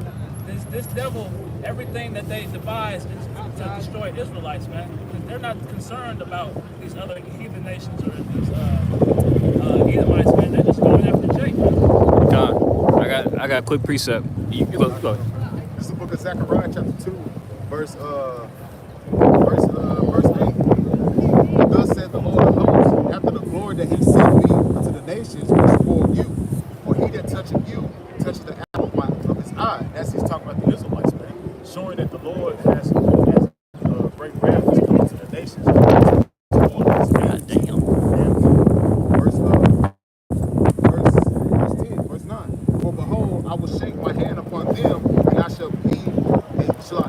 this devil everything that they devise is to destroy Israelites, man. Because they're not concerned about these other heathen nations or these Edomites, man. They're just going after Jake, man. Con, I got a quick precept. You go. This is the book of Zechariah, chapter 2, verse 8. Thus said the Lord of hosts, after the glory that he sent me unto the nations was for you. For he that toucheth you touches the apple of his eye. That's he's talking about the Israelites, man. Showing that the Lord has great wrath is coming to the nations. God damn. Verse 9. For behold, I will shake my hand upon them,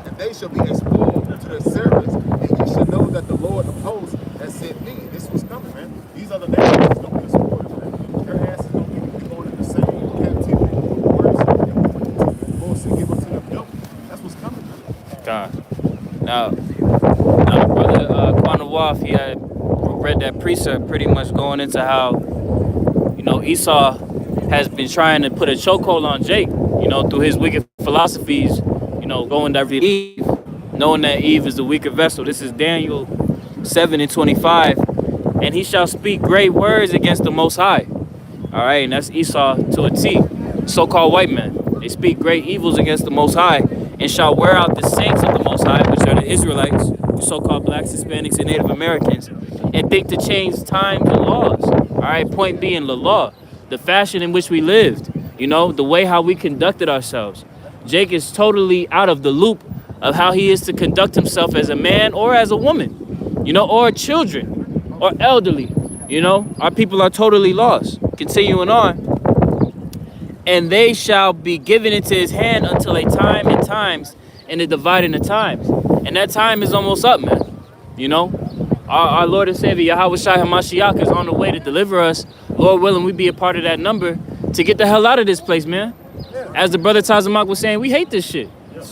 and they shall be a spoil to their servants, and ye shall know that the Lord of hosts has sent me. This was coming, man. These other nations is going to be a spoil, man. Their ass is going to be going in the same captivity. Give up to them. Nope. That's what's coming, man. God. Now the brother Quanawaf, he had read that precept pretty much going into how, Esau has been trying to put a chokehold on Jake, through his wicked philosophies, going directly to Eve, knowing that Eve is the weaker vessel. This is Daniel 7:25, and he shall speak great words against the Most High. All right, and that's Esau to a T. So-called white men, they speak great evils against the Most High, and shall wear out the saints of the Most High, which are the Israelites, the so-called blacks, Hispanics, and Native Americans, and think to change times and laws. All right, point being the law, the fashion in which we lived, the way how we conducted ourselves. Jake is totally out of the loop of how he is to conduct himself as a man or as a woman, or children or elderly. Our people are totally lost. Continuing on. And they shall be given into his hand until a time and times, and the dividing of times. And that time is almost up, man. Our Lord and Savior, Yahweh Shai HaMashiach, is on the way to deliver us. Lord willing, we be a part of that number to get the hell out of this place, man. As the brother Tazamak was saying, we hate this shit.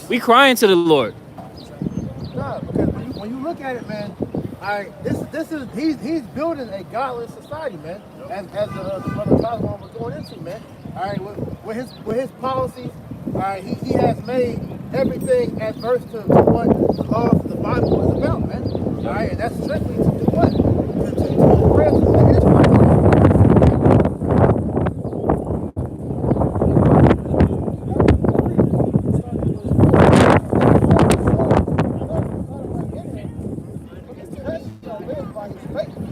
We crying to the Lord. No, because when you look at it, man, he's building a godless society, man. As the brother Tazamak was going into, man. All right, with his policies, all right, he has made everything adverse to what the Bible is about, man. All right, and that's strictly to do what? To oppress the Israelites.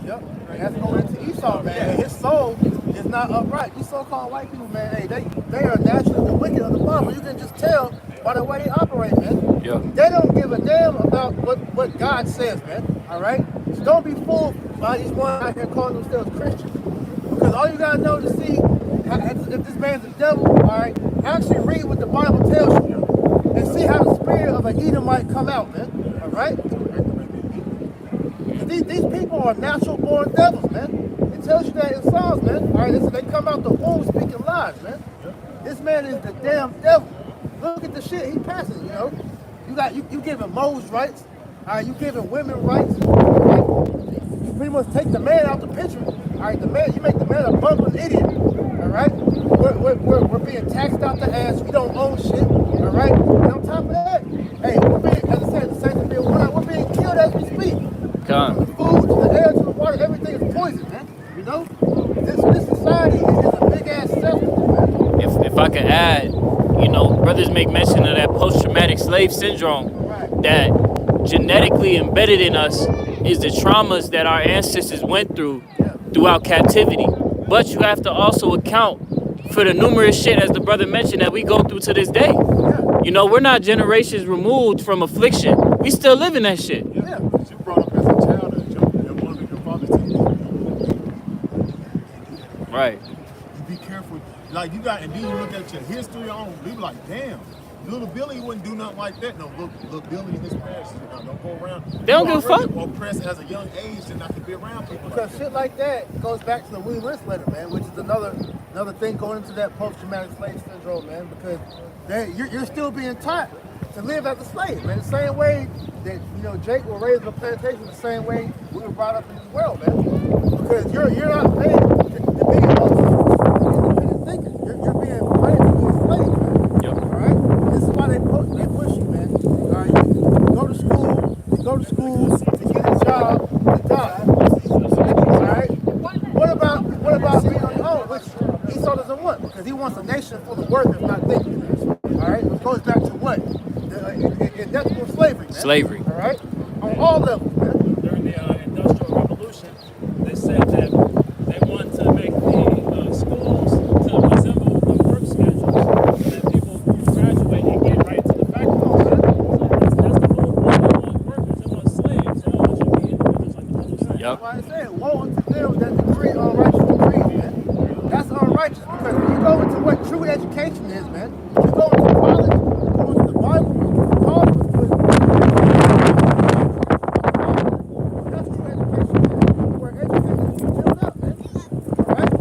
Yep, and that's going into Esau, man. His soul is not upright. These so-called white people, man, hey, they are naturally the wicked of the Bible. You can just tell by the way they operate, man. Yeah. They don't give a damn about what God says, man. All right? So don't be fooled by these ones out here calling themselves Christians. Because all you gotta know to see if this man's a devil, all right, actually read what the Bible tells you and see how the spirit of an Edomite come out, man. All right? These people are natural born devils, man. It tells you that in Psalms, man. All right, they come out the womb speaking lies, man. This man is the damn devil. Look at the shit he passes, You giving Moses rights, all right, you giving women rights, right? You pretty much take the man out the picture. All right, you make the man a bumbling idiot. All right, we're being taxed out the ass. We don't own shit. All right, and on top of that, hey, as I said, the saints are being worn out. We're being killed as we speak. From the food to the air to the water, everything is poison, man. This society is a big ass cesspool, man. If I could add, brothers make mention of that post-traumatic slave syndrome, that genetically embedded in us is the traumas that our ancestors went through throughout captivity. But you have to also account for the numerous shit, as the brother mentioned, that we go through to this day. We're not generations removed from affliction. We still live in that shit. Yeah, but you brought up as a child that your father took you. Right. You be careful. Like and then you look at your history on, be like, damn, little Billy wouldn't do nothing like that. No, look Billy in his past. Don't go around. They don't give a fuck. Oppressed as a young age and not to be around people. Because shit like that goes back to the Willie Lynch letter, man, which is another thing going into that post-traumatic slave syndrome, man, because you're still being taught to live as a slave, man. The same way that Jake was raised on a plantation, the same way we were brought up in this world, man. Because you're not made to be an independent thinker. You're being raised to be a slave, man. Yep. All right. This is why they push you, man. Slavery. All right? On all levels, man. During the Industrial Revolution, they said that they wanted to make the schools to resemble the work schedules so that people graduate and get right to the factories. So that's the whole point. They want workers, they want slaves, they don't want you to be individuals like the Bible says. Yep. That's why I said, woe unto them that decree unrighteous decrees, man. That's unrighteous because when you go into what true education is, man, you go into college, you go into the Bible, college was good. That's true education, man. Where education is built up, man. All right?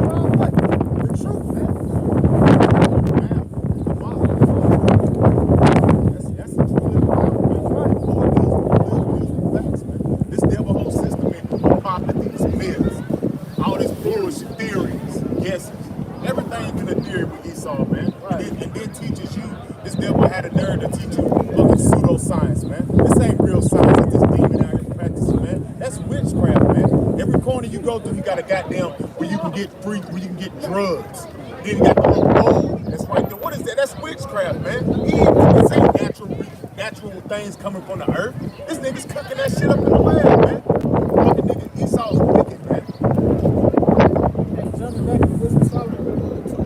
Try what? The truth, man. That's the truth. This devil whole system is popping these myths, all these bullshit theories, guesses. Everything in the theory with Esau, man. And then teaches you. This devil had a nerve to teach you fucking pseudoscience, man. This ain't real science. It's this demon out here practicing, man. That's witchcraft, man. Every corner you go through, you got a goddamn where you can get free, where you can get drugs. Then you got the little gold that's right there. What is that? That's witchcraft, man. This ain't natural things coming from the earth. This nigga's cooking that shit up in the lab, man. Fucking nigga Esau's wicked, man. Hey, jumping back to Wisdom Solomon,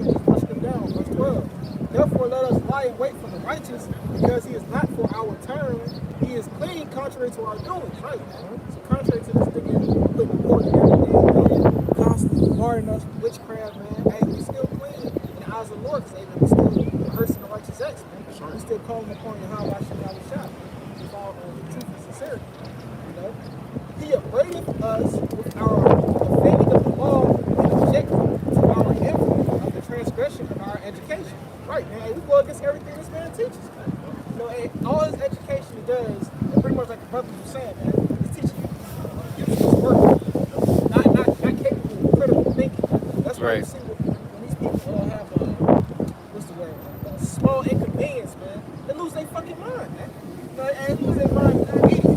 just push them down. Verse 12. Therefore, let us lie in wait for the righteous, because he is not for our turn. He is clean, contrary to our doings. Right, man. So, contrary to this thing, putting important everything, constantly guarding us with witchcraft, man. Hey, we still clean in the eyes of the Lord, because we still rehearsing the righteous acts, man. We still calling upon Yahweh Shem Shah with all truth and sincerity. You know, he upbraideth us with our offending of the law and objecting to our influence of the transgression of our education. Right, man. We go against everything this man teaches, man. You know, all his education does, and pretty much like the brothers were saying, man, he's teaching you useless work, not capable of critical thinking. That's why you see when these people have what's the word? Small inconvenience, man. They lose their fucking mind, man. You know, and lose their mind immediately.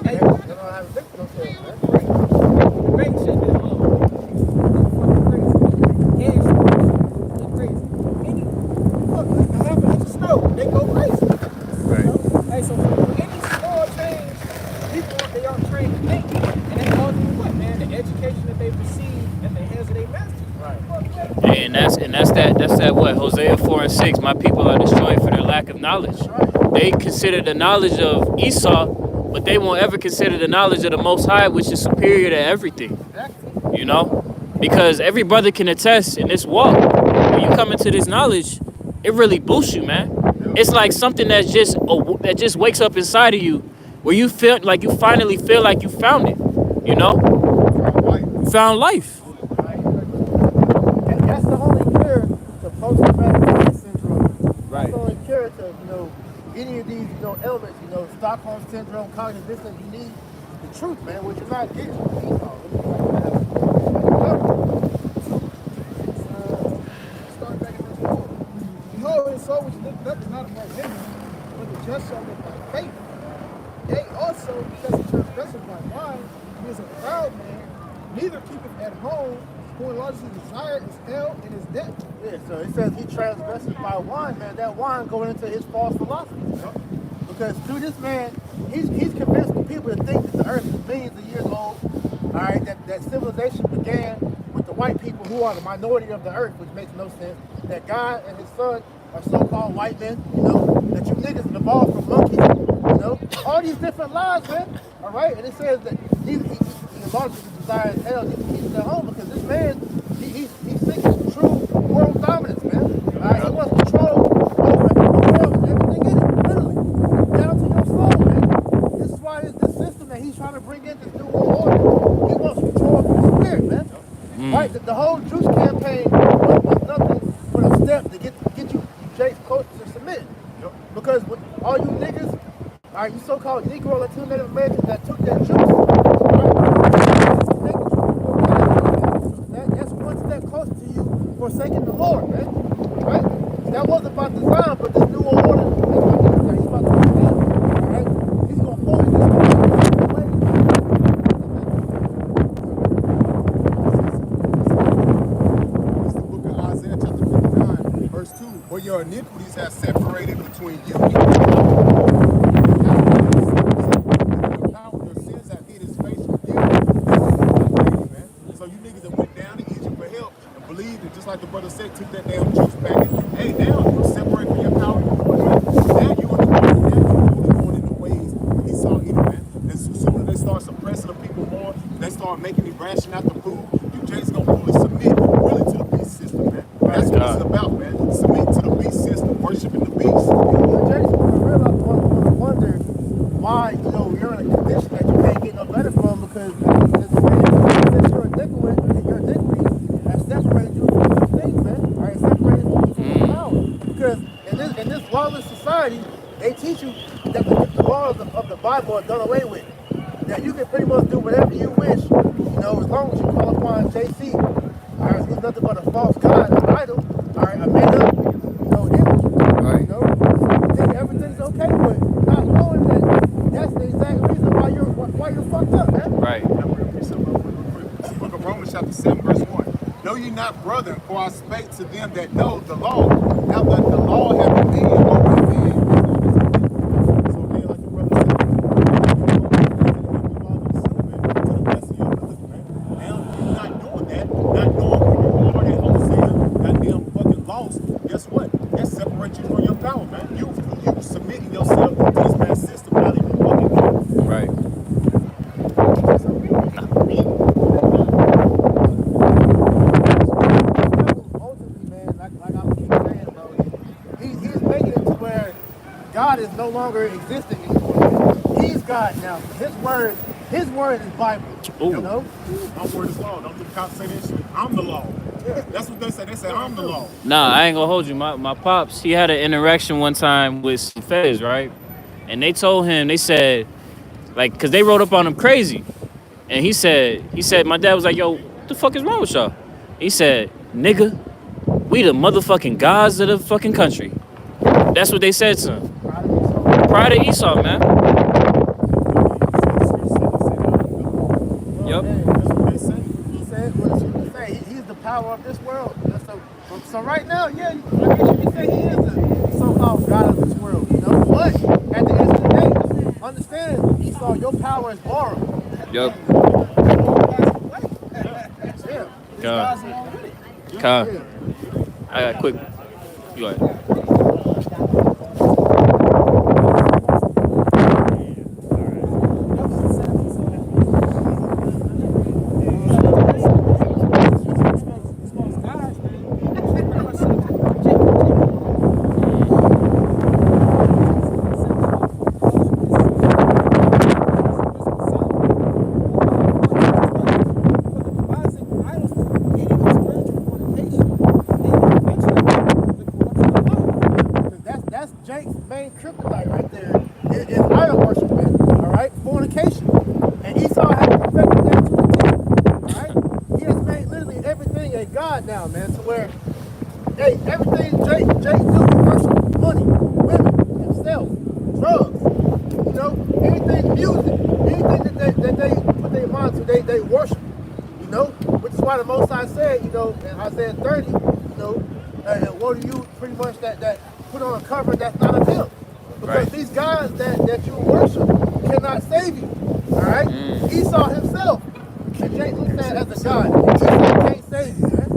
They don't have a victim of themselves, man. Right. The bank shut down. Fucking crazy. Gas stations, they're crazy. Any fuck, like a half an inch of snow, they go crazy. Right. You know? Hey, so any small change, people they aren't trained to think, and that causes what, man? The education that they receive at the hands of their masters. Right. And that's that what Hosea 4:6. My people are destroyed for their lack of knowledge. They consider the knowledge of Esau, but they won't ever consider the knowledge of the Most High, which is superior to everything. You know, because every brother can attest in this walk. When you come into this knowledge, it really boosts you, man. It's like something that just wakes up inside of you, where you feel like you finally feel like you found it. You know, you found life. That's the only cure to post-traumatic stress syndrome. Right. That's the only cure to, any of these, elements, Stockholm syndrome, cognitive dissonance. You need the truth, man, which you're not getting. Start back at verse 4. Behold, his soul which lift up is not above heaven, but the just shall live by faith. Yea, also, because he transgresseth by wine, he is a proud man, neither keepeth at home, who enlarges his desire is hell and is death. Yeah, so it says he transgresses by wine, man. That wine going into his false philosophy. Because through this man, he's convinced the people to think that the earth is millions of years old. All right, that civilization began with the white people who are the minority of the earth, which makes no sense. That God and his son are so-called white men, that you niggas evolved from monkeys, all these different lies, man. All right, and it says that he enlarges his desire as hell, he keeps at home because this man, he's seeking true world dominance, man. All right, he wants control over the world and everything in it, literally, down to your soul, man. This is why this system that he's trying to bring in, this new world order, he wants control of your spirit, man. Right, the whole juice campaign was nothing but a step to get you Jake's close to submit. Because with all you niggas, all right, you so-called Negro, Latino, Native Americans that took that juice, that's one step closer to you forsaking the Lord, man. Right? That wasn't by design, but this new order, he's about to do that. All right? He's going to force this way. It's the book of Isaiah chapter 59, verse 2. For your iniquities have separated between you. Your sins have hid his face from you. Man. So you niggas that went down to Egypt for help and believed it, just like the brother said, took that damn juice back. Hey, now you're separated from your power. Now you're going in the ways of Esau either, man. As soon as they start suppressing the people more, they start making me ration out the food, you just gonna fully submit really to the beast system, man. That's what it's about, man. Submit to the beast system, worshiping the beast. Jason, I really wonder why, you're in a condition that you can't get no better from, because since you're iniquity has separated you from the things, man. All right, separated you from the power. Because in this lawless society, they teach you that the laws of the Bible are done away with. That you can pretty much do whatever you wish, as long as you call upon JC. All right, who's nothing but a false god, an idol, all right, a made up, image. Right. Think everything's okay, but not knowing that that's the exact reason why you're fucked up, man. Right. Book of Romans chapter 7, verse 1. Know ye not, brethren, for I spake to them that know the law, now that the law hath dominion over men. So they, like the brother said, now you're not doing that, not knowing who you are, that whole sin, goddamn fucking lost. Guess what? That separates you from your power, man. You submitting yourself to this bad system, not even fucking know. Right. Ultimately, man, like I keep saying, bro, he's making it to where God is no longer existing anymore. He's God now. His word is Bible. Ooh. My word is law. Don't the cops say that shit? I'm the law. That's what they say. They say I'm the law. Nah, I ain't gonna hold you. My pops, he had an interaction one time with some feds, right? And they told him, they said, like, cause they rode up on him crazy. And he said, my dad was like, yo, what the fuck is wrong with y'all? He said, nigga, we the motherfucking gods of the fucking country. That's what they said to him. Pride of Esau, man. Yep. That's what they say. He said what you can say. He's the power of this world. So right now, yeah, I guess you can say he is the so-called God of this world, But at the end of the day, understand, Esau, your power is borrowed. Yep. Yeah. God. I got quick. You go ahead. Main kryptonite right there is idol worship, man. All right, fornication, and Esau has perfected that to a T. All right, he has made literally everything a god now, man. To where, hey, everything Jake do, worship, money, women, himself, drugs, anything, music, anything that they put their mind to, they worship, Which is why the Most High said, in Isaiah 30, what do you pretty much that put on a cover that's not of him. Because these guys that you worship cannot save you. All right? Esau himself, and Jake looks at as a god. Esau can't save you, man.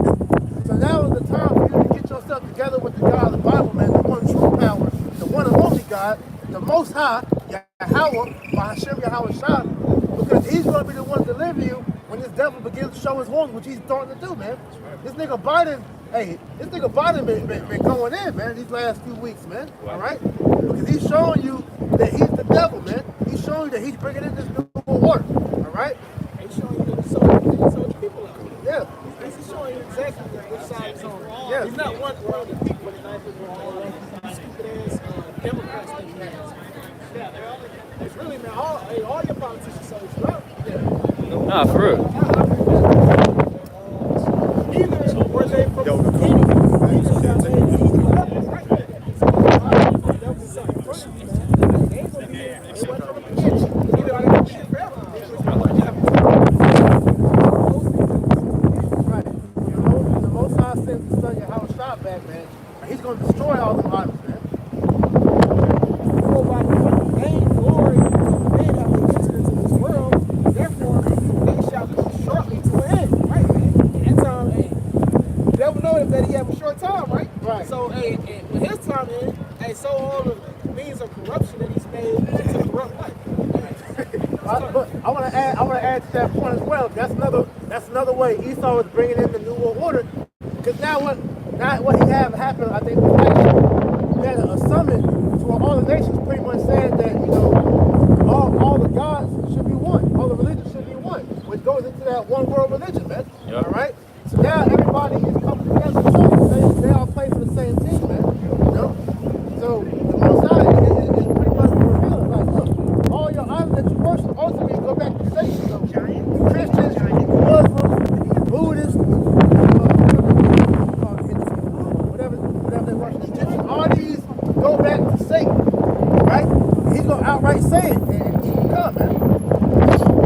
So now is the time for you to get yourself together with the God of the Bible, man, the one true power, the one and only God, the Most High, Yahweh, Bahashem Yahweh Shah, because he's going to be the one to deliver you when this devil begins to show his horns, which he's starting to do, man. This nigga Biden been going in, man, these last few weeks, man. All right? Because he's showing you that he's the devil, man. He's showing you that he's bringing in this new work. All right? He's showing you that he sold people out. Yeah. He's showing you exactly which side he's on. Yeah. He's not one of the people that I think are all stupid ass Democrats that he has. Yeah, it's really, man, all your politicians sold you out. Yeah. Nah, for real. Either were they from He's going to destroy all the idols, man. all the means of corruption that he's made to corrupt life. But I want to add to that point as well. That's another way Esau is bringing in the New World Order. Because now what he have happened, I think, was he had a summit to all the nations, pretty much saying that all the gods should be one, all the religions should be one, which goes into that one world religion, man. Yep. All right. So now everybody is coming together. They all play for the same team, man. You know. So the Most High is pretty much revealing, like, look, all your idols that you worship ultimately go back to Satan. So Christians, Muslims, Buddhists, whatever they worship, Egyptians, all these go back to Satan, right? He's gonna outright say it, and he can come, man.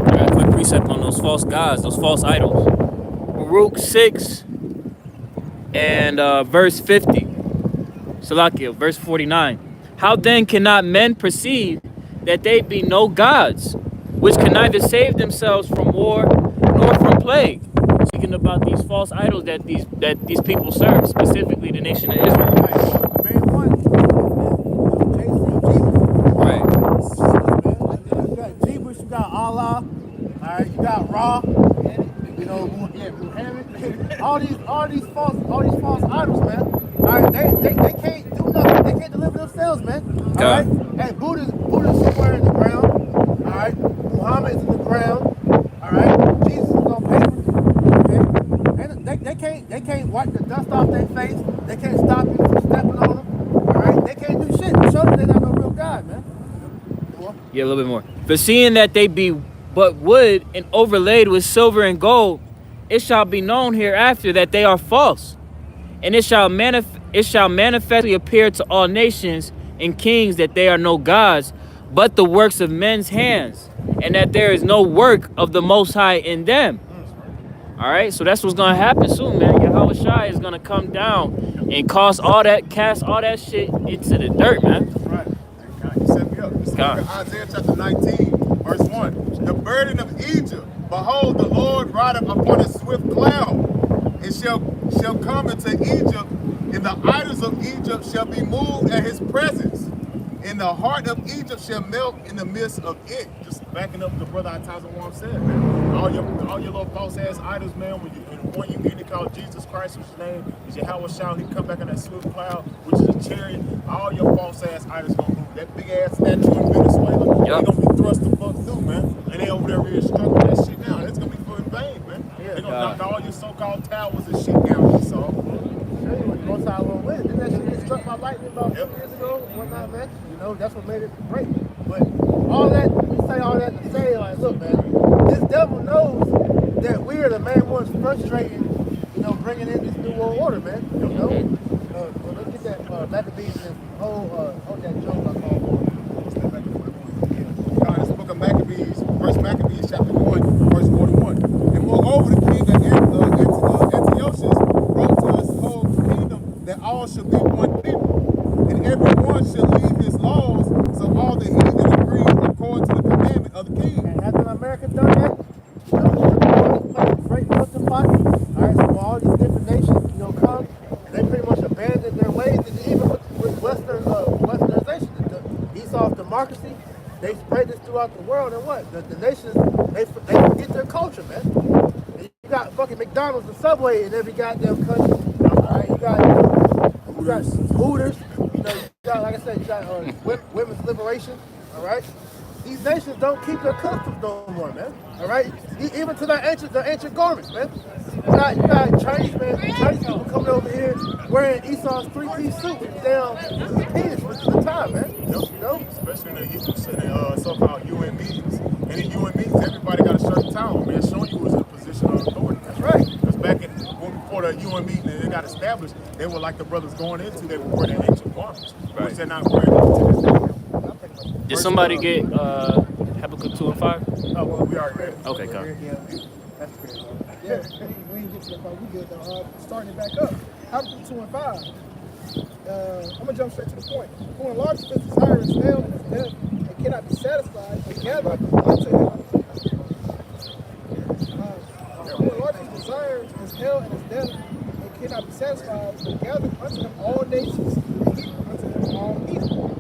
I got a quick precept on those false gods, those false idols. Baruch 6 and verse 50. Salakia, verse 49. How then cannot men perceive that they be no gods, which can neither save themselves from war nor from plague? Speaking about these false idols that these people serve, specifically the nation of Israel. Right. You got Jesus, you got Allah, all right, you got Ra, you know, Muhammad, all these false idols, man. All right, they can't do nothing. They can't deliver themselves, man. All right. Hey, Buddha's somewhere in the ground. All right. Muhammad's in the ground. All right. Jesus is on paper. Okay. And they can't wipe the dust off their face. They can't stop you from stepping on them. All right. They can't do shit. Show them they're not no real God, man. Yeah, a little bit more. For seeing that they be but wood and overlaid with silver and gold, it shall be known hereafter that they are false, and it shall manifestly appear to all nations and kings that they are no gods, but the works of men's hands, and that there is no work of the Most High in them. All right, so that's what's gonna happen soon, man. Yahweh Shai is gonna come down and cast all that shit into the dirt, man. Right. You set me up. Isaiah chapter 19, verse 1. The burden of Egypt, behold, the Lord rideth upon a swift cloud, and shall come into Egypt, and the idols of Egypt shall be moved at his presence, and the heart of Egypt shall melt in the midst of it. Just backing up the brother Untitled said, man. All your little false ass idols, man. When you get it called Jesus Christ, whose name is Yahweh Shai, he come back in that swift cloud, which is a chariot. All your false ass idols gonna move. That big ass statue in Venezuela, they gonna be thrust the fuck through, man. And they over there restructuring that shit now. It's gonna be for in vain, man. They gonna knock all your so-called towers and shit down. So. Most High won't win. Didn't that shit get struck by lightning about 2 years ago? Whatnot, man. You know, that's what made it break. But all that, we say all that to say, like, look, man, this devil knows that we're the main ones frustrating, you know, bringing in this new world order, man. You know, well, let's get that Maccabees and hold that joke I call for. This book of Maccabees, First Maccabees chapter 1, verse 41. And moreover, the king of Antiochus wrote to us whole kingdom that all shall be one people, and every one shall leave his laws, so all the heathen agree according to the commandment of the king. And hasn't America done that? Great melting pot. All right, so all these different nations, you know, come, they pretty much abandoned their ways, and even with westernization, Esau's democracy, they spread this throughout the world, and what? The nations, they forget their culture, man. And you got fucking McDonald's and Subway in every goddamn country. All right, you got Hooters. You know, you got, like I said, you got women's liberation. All right. These nations don't keep their customs no more, man. All right, even to their ancient garments, man. You got Chinese people coming over here wearing Esau's 3-piece suit with down the penis with the tie, man. You know, especially in the so-called UN meetings. And in UN meetings, everybody got a certain towel, man, showing you was in a position of authority. That's right. Because before the UN meeting and it got established, they were like the brothers going into. They were wearing their ancient garments, which they're not wearing to this day. Did somebody get Habakkuk 2 and 5? Oh, well, we already read it. Okay, come. Yeah, that's good. Yeah, we ain't get to that part. We good though. Starting it back up. Habakkuk 2 and 5. I'm gonna jump straight to the point. Who enlarges his desire is hell and his death, and cannot be satisfied, and gather unto him. Who enlarges his desire is hell and his death, and cannot be satisfied, and gather unto him all nations, and heap unto him all evil.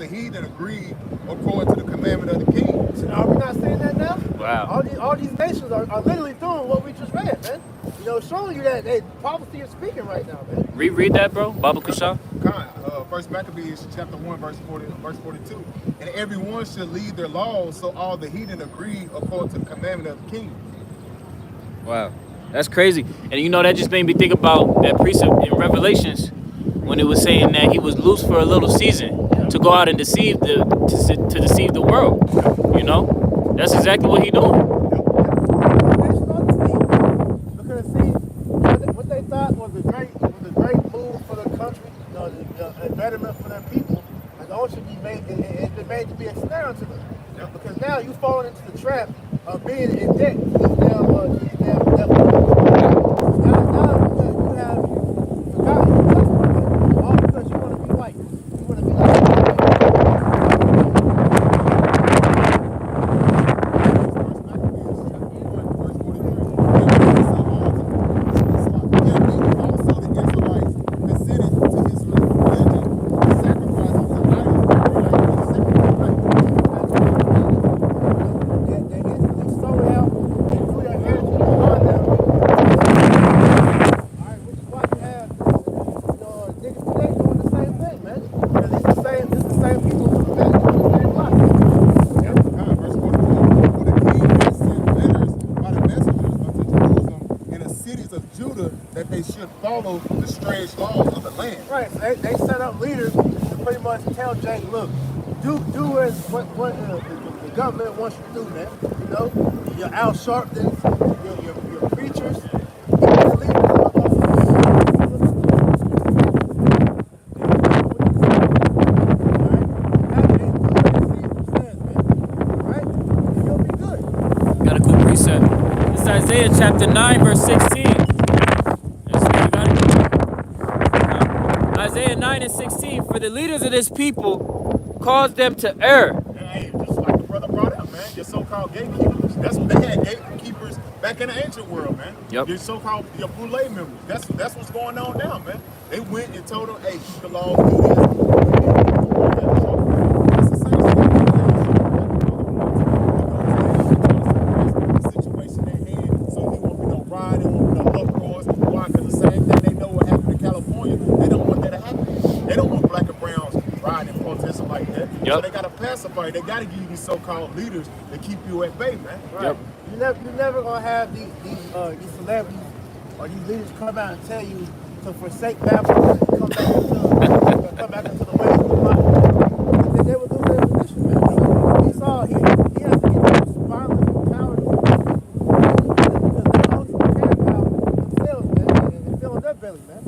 the heathen agreed according to the commandment of the king. So are we not saying that now? Wow. All these nations are literally doing what we just read, man. You know, showing you that prophecy is speaking right now, man. Reread that, bro. Baba Kusha. First Maccabees chapter 1, verse 42. And everyone should lead their laws, so all the heathen agree according to the commandment of the king. Wow. That's crazy. And you know, that just made me think about that precept in Revelations when it was saying that he was loose for a little season to go out and deceive to deceive the world. You know? That's exactly what he doing. Because see, what they thought was a great move for the country, you know, a betterment for their people, has also been made to be a snare to them. Because now you falling into the trap of being in debt to these damn devils. Now you have forgotten all because you want to be white. You want to be like follow the strange laws of the land. Right, so they set up leaders to pretty much tell Jake, look, do as what the government wants you to do, man. You know, your Al Sharptons, your preachers, your leaders. Got a quick precept. It's Isaiah chapter 9, verse 16. Isaiah 9 and 16, for the leaders of this people caused them to err. Hey, just like the brother brought up, man, your so-called gatekeepers. That's what they had, gatekeepers back in the ancient world, man. Yep. Your so-called boule members. That's what's going on now, man. They went and told them, hey, keep the laws, do this. It's the same situation they had, so they won't be no rioting, won't be no uproars. Why? Because the same thing they know what happened in California, they don't want that to happen. They don't want black and browns riding and protesting like that. Yep. So they got to pacify. They got to give you these so-called leaders to keep you at bay, man. Right. Yep. You're never gonna have these celebrities or these leaders come out and tell you to forsake Babylon and come back into the ways of the Bible. They would lose their position, man. He saw he has to get violent and cowardly because they also care about themselves, man, and filling their belly, man.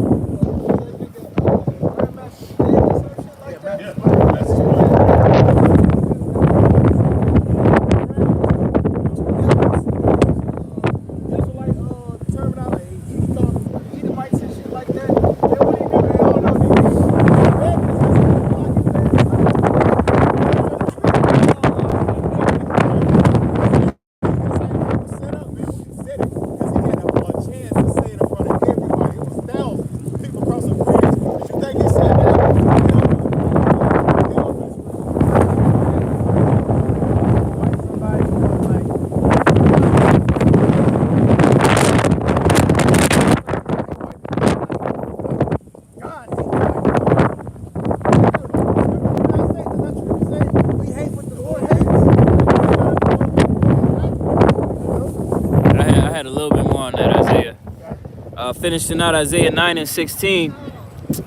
Finishing out Isaiah 9 and 16.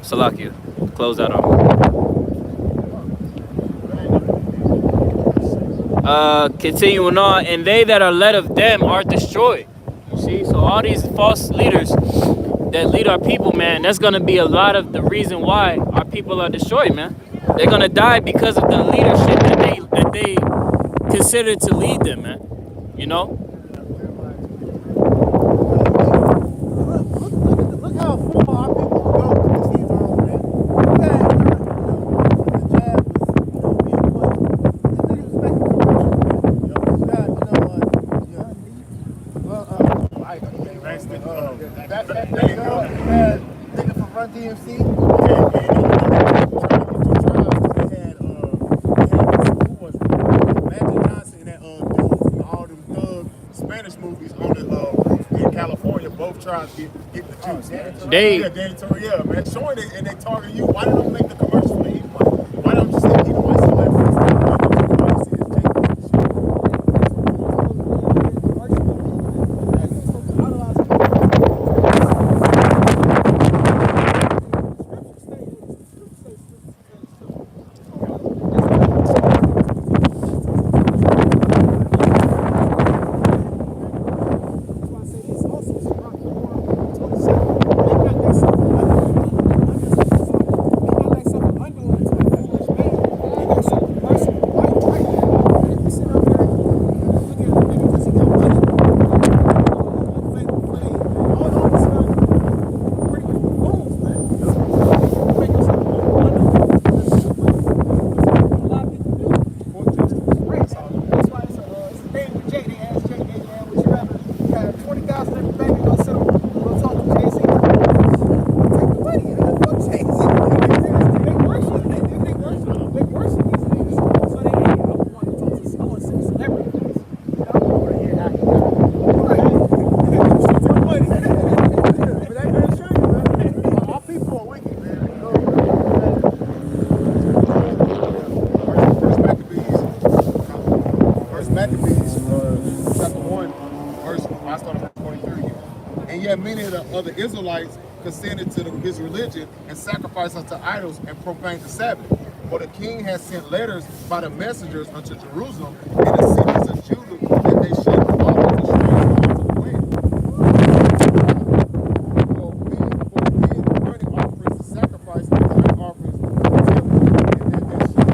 Salakia, close that on. Continuing on, and they that are led of them are destroyed. See, so all these false leaders that lead our people, man, that's gonna be a lot of the reason why our people are destroyed, man. They're gonna die because of the leadership that they consider to lead them, man. You know? Spanish movies on the roof in California. Both tribes get the juice. Man. They- yeah, Danny Torrey, yeah, man, showing it and they target you. Why don't make the commercial for the Edomite? Why don't you say Edomite celebrities? Many of the other Israelites consented to his religion and sacrificed unto idols and profaned the Sabbath. For the king has sent letters by the messengers unto Jerusalem and the cities of Judah that they should follow the strange laws of the land. For burning offerings and sacrifice and burnt offerings to the temple, and that they should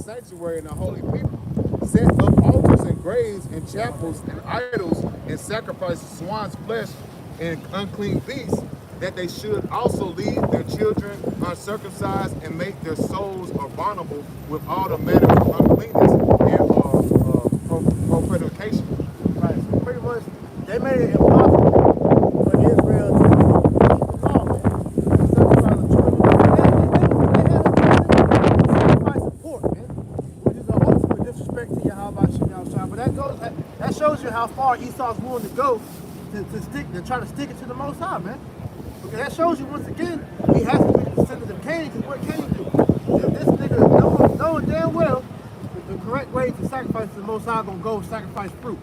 sanctuary and the holy people, set up altars and graves and chapels and idols and sacrifice swine's flesh and unclean beasts, that they should also leave their children uncircumcised and make their souls abominable with all the manner of uncleanness and profanication. Right, so pretty much they made it impossible for Israel to keep the law, man. Sacrifice of children. Sacrifice of pork, man, which is a ultimate disrespect to Yahweh Shah. But that shows you how far Esau's willing to go to try to stick it to the Most High, man. Because that shows you once again he has to be the descendant of Cain. Because what Cain do? This nigga knowing damn well the correct way to sacrifice to the Most High gonna go sacrifice fruit.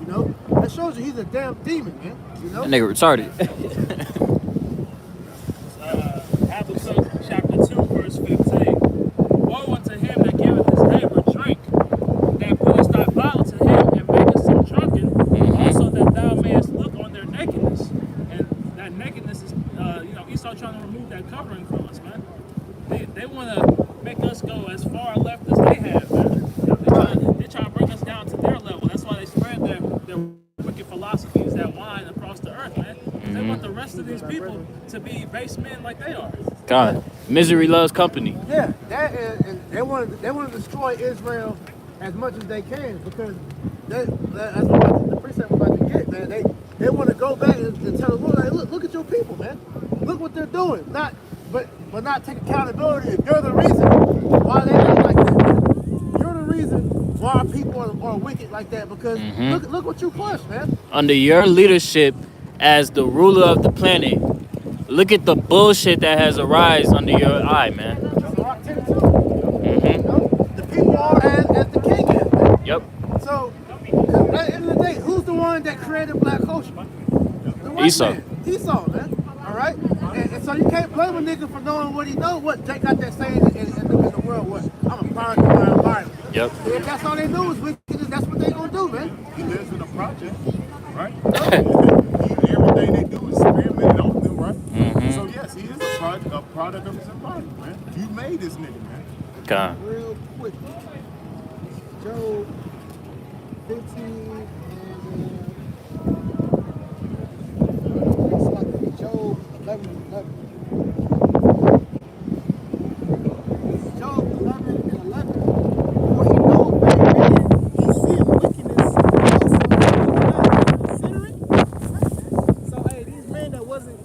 You know? That shows you he's a damn demon, man. You know? That nigga retarded. Habakkuk chapter 2, verse 15. Woe unto him that giveth his neighbor drink, that puttest thy bottle to him, and makest him drunken, also that thou mayest look on their nakedness. And that nakedness is, Esau trying to remove that covering from us, man. They want to make us go as far left as they have, man. They're trying to bring us down to their level. That's why they spread their wicked philosophies that whine across the earth, man. They want the rest of these people to be base men like they are. God, misery loves company. Yeah, that is, and they want to destroy Israel as much as they can because that's what the precept we're about to get, man. They want to go back and tell the world, like, look at your people, man. Look what they're doing. But not take accountability. If you're the reason why they act like that, man. You're the reason why our people are wicked like that because look what you pushed, man. Under your leadership as the ruler of the planet, look at the bullshit that has arisen under your eye, man. The people are as the king is, man. Yep. So, at the end of the day, who's the one that created black culture? The white Esau. man. Esau, man. All right? And so you can't blame a nigga for knowing what he knows. What they got that saying in the world, what? I'm a product of my environment. Yep. If that's all they do is wickedness, that's what they gonna do, man. He lives in a project, right? Everything they do is experimented on them, right? So yes, he is a product of his environment, man. You made this nigga, man. God. Real quick. Job 15 and Job 11 and 11. Job 11 and 11. For he knows very well he seeth wickedness also consider it. So hey, these men that wasn't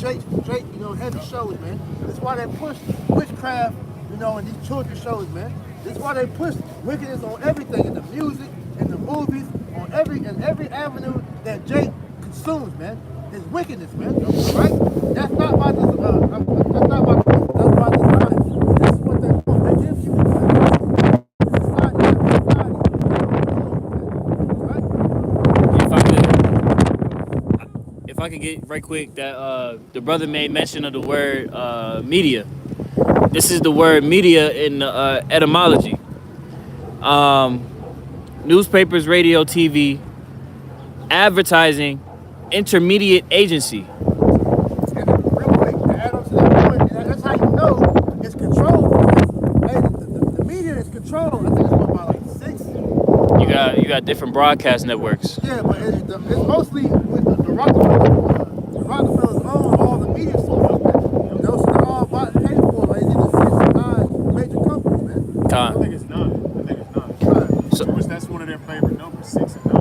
Drake, heavy shows, man. That's why they push witchcraft, in these children's shows, man. That's why they push wickedness on everything, in the music, in the movies, on every avenue that Jake consumes, man. His wickedness, man. Right? That's not about this. That's not about this. That's about this time. This is what they're doing. They give you If I could get right quick that the brother made mention of the word media. This is the word media in etymology. Newspapers, radio, TV, advertising, intermediate agency. And real quick, to add on to that point, that's how you know it's controlled. Hey, the media is controlled. I think it's by like 6. You got different broadcast networks. Yeah, but it's mostly with the Rockefellers. The Rockefellers own all the media sources. So they're all bought and paid for. Like, it's either 6 or 9 major companies, man. I think it's 9. So, Which that's one of their favorite numbers, 6 and 9.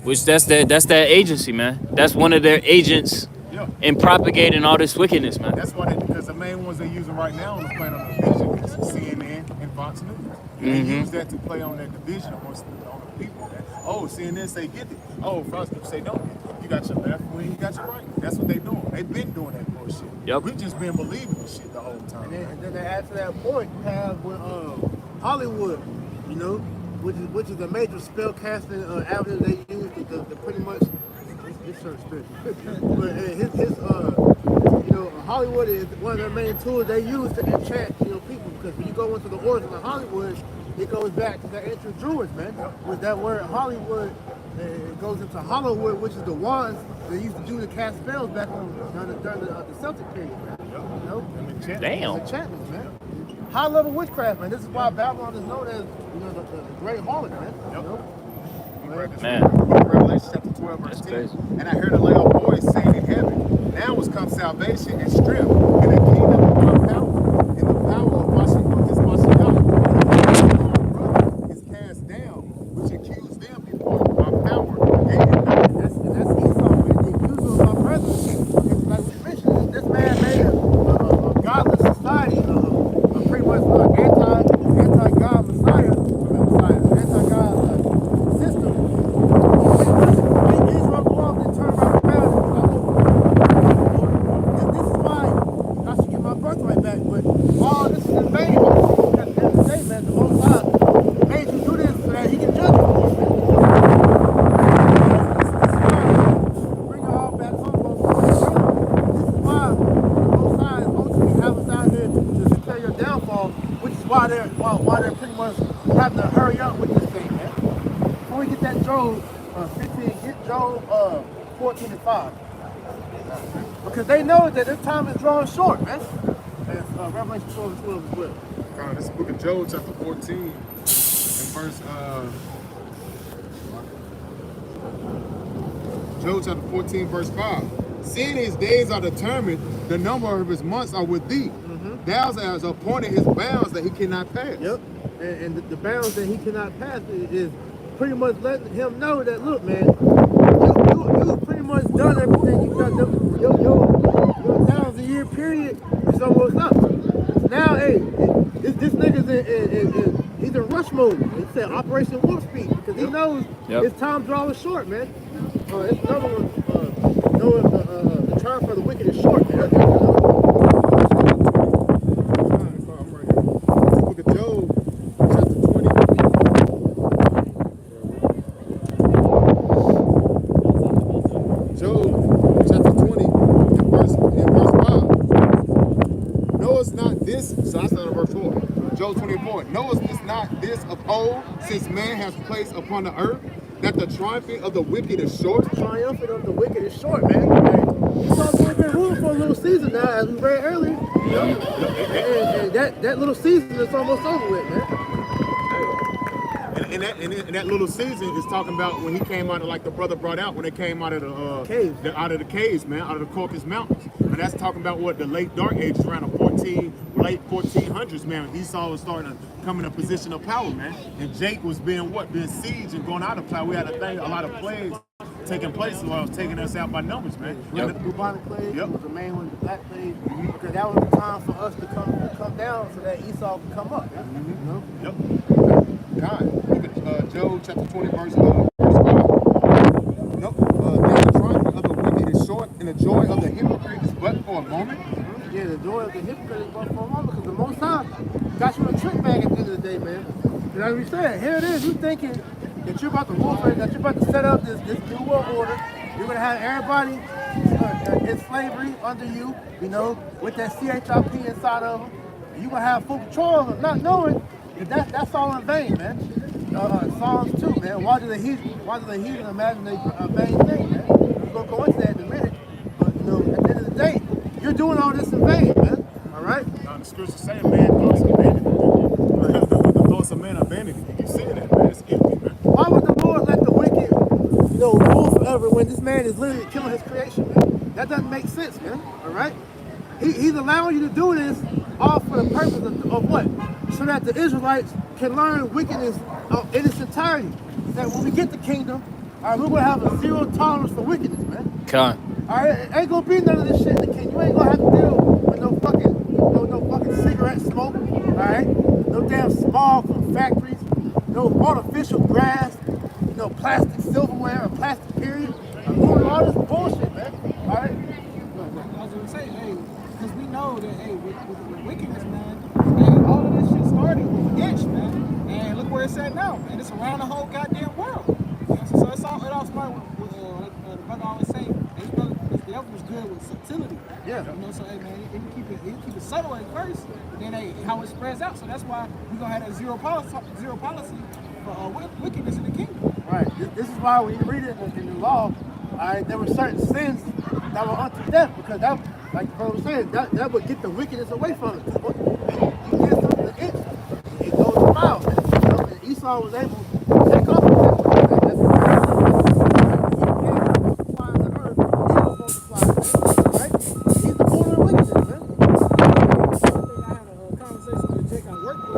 which that's that agency, man. That's one of their agents in propagating all this wickedness, man. That's why because the main ones they're using right now on the planet on the division is CNN and Fox News. And they use that to play on that division amongst on the people. Oh, CNN say get it. Oh, Fox News say don't get it. You got your left wing, you got your right. That's what they doing. They've been doing that bullshit. Yep. We just been believing this shit the whole time. And then to add to that point, you have with Hollywood, which is a major spell casting avenue they use to pretty much. This shirt's spiritual. But Hollywood is one of their main tools they use to enchant people, because when you go into the origin of Hollywood, it goes back to the ancient Druids, man. With that word Hollywood, it goes into Hollowwood, which is the wands they used to do to cast spells back during the Celtic period, man. Damn. Enchantments, man. High level witchcraft, man. This is why Babylon is known as the great harlot, man. Man. Revelation chapter 12, verse 10. And I heard a loud voice saying in heaven, now has come salvation and strength, and the kingdom of our power, and the power of his Mashiach is cast down, which accused them before our power. That's Esau, man. They accuse him of our presence. It's like we mentioned, this man made a godless society, pretty much anti-God Messiah, anti-God system. Israel go off and turn right around and this is why I should get my birthright back, but all this is in vain. At the end of the day, man, the Most High made you do this so that he can judge you for it, man. Bring it all back home. This is why the Most High is ultimately have us out here to declare your downfall, which is why they're pretty much having to hurry up with this thing, man. Before we get that Job 15, get Job 14 and 5. Because they know that this time is drawing short, man. And Revelation 12 and 12 as well. This is the book of Job, chapter 14, and verse Job chapter 14, verse 5. Seeing his days are determined, the number of his months are with thee. Thou hast appointed his bounds that he cannot pass. Yep. And the bounds that he cannot pass is pretty much letting him know that, look, man, you pretty much done everything you got. Your 1,000-year period is almost up. Now, hey, this nigga's he's in rush mode. He said Operation Warp Speed, because he knows his time drawing short, man. It's another one. The term for the wicked is short, man. Book of Job, chapter 20. Job, chapter 20, and verse 5. Knowest not this, so that's not verse 4. Job 24. Knowest not this of old, since man has placed upon the earth, that the triumphing of the wicked is short? The triumphing of the wicked is short, man. It's also been ruled for a little season now, as we read earlier. And that little season is almost over with, man. And that little season is talking about when he came out of, like the brother brought out, when they came out of the caves, man, out of the Caucasus Mountains. And that's talking about what the late dark ages, around the late 1400s, man. Esau was starting to come in a position of power, man. And Jake was being sieged and going out of power. We had a lot of plagues taking place while it was taking us out by numbers, man. When the bubonic plague Yep. was the main one, the black plague, because that was the time for us to come down so that Esau could come up. You know? Yep. God, look at Job chapter 20, verse 5. Nope. The triumph of the wicked is short, and the joy of the hypocrite is but for a moment. Yeah, the joy of the hypocrite is but for a moment, because the Most High got you in a trick bag at the end of the day, man. And as we said, here it is, you thinking that you're about to warfare, that you're about to set up this new world order. You're gonna have everybody in slavery under you, you know, with that CHIP inside of them. And you're gonna have full control of not knowing that that's all in vain, man. Psalms 2, man. Why do the heathen imagine a vain thing, man? We're gonna go into that in a minute. But you know, at the end of the day, you're doing all this in vain, man. All right? The scripture say, man, thoughts of vanity. The thoughts of man are vanity. You see that, man? It's empty, man. Why would the Lord let the wicked, you know, rule forever when this man is literally killing his creation, man? That doesn't make sense, man. All right? He's allowing you to do this all for the purpose of what? So that the Israelites can learn wickedness in its entirety. That when we get the kingdom, all right, we're gonna have a zero tolerance for wickedness, man. Con. All right, it ain't gonna be none of this shit in the kingdom. You ain't gonna have to deal with no fucking cigarette smoke. All right, no damn smog from factories, no artificial grass, no plastic silverware or plastic period. Doing all this bullshit, man. All right. I was gonna say, hey, because we know that, hey, with wickedness, man, hey, all of this shit started with an itch, man, and look where it's at now, man. It's around the whole goddamn world. You know, so it all started with like the brother always say, the devil was good with subtlety. Yeah. You know, so hey, man, you keep it subtle at first, but then hey, how it spreads out. So that's why we gonna have that zero policy for wickedness in the kingdom. Right. This is why when you read it in the law, all right, there were certain sins that were unto death, because that, like the brother was saying, that would get the wickedness away from it. You get something to itch, it goes a mile, man. You know, and Esau was able to take off with that. Right? He's the owner of wickedness, man. I had a conversation with Jake I worked with.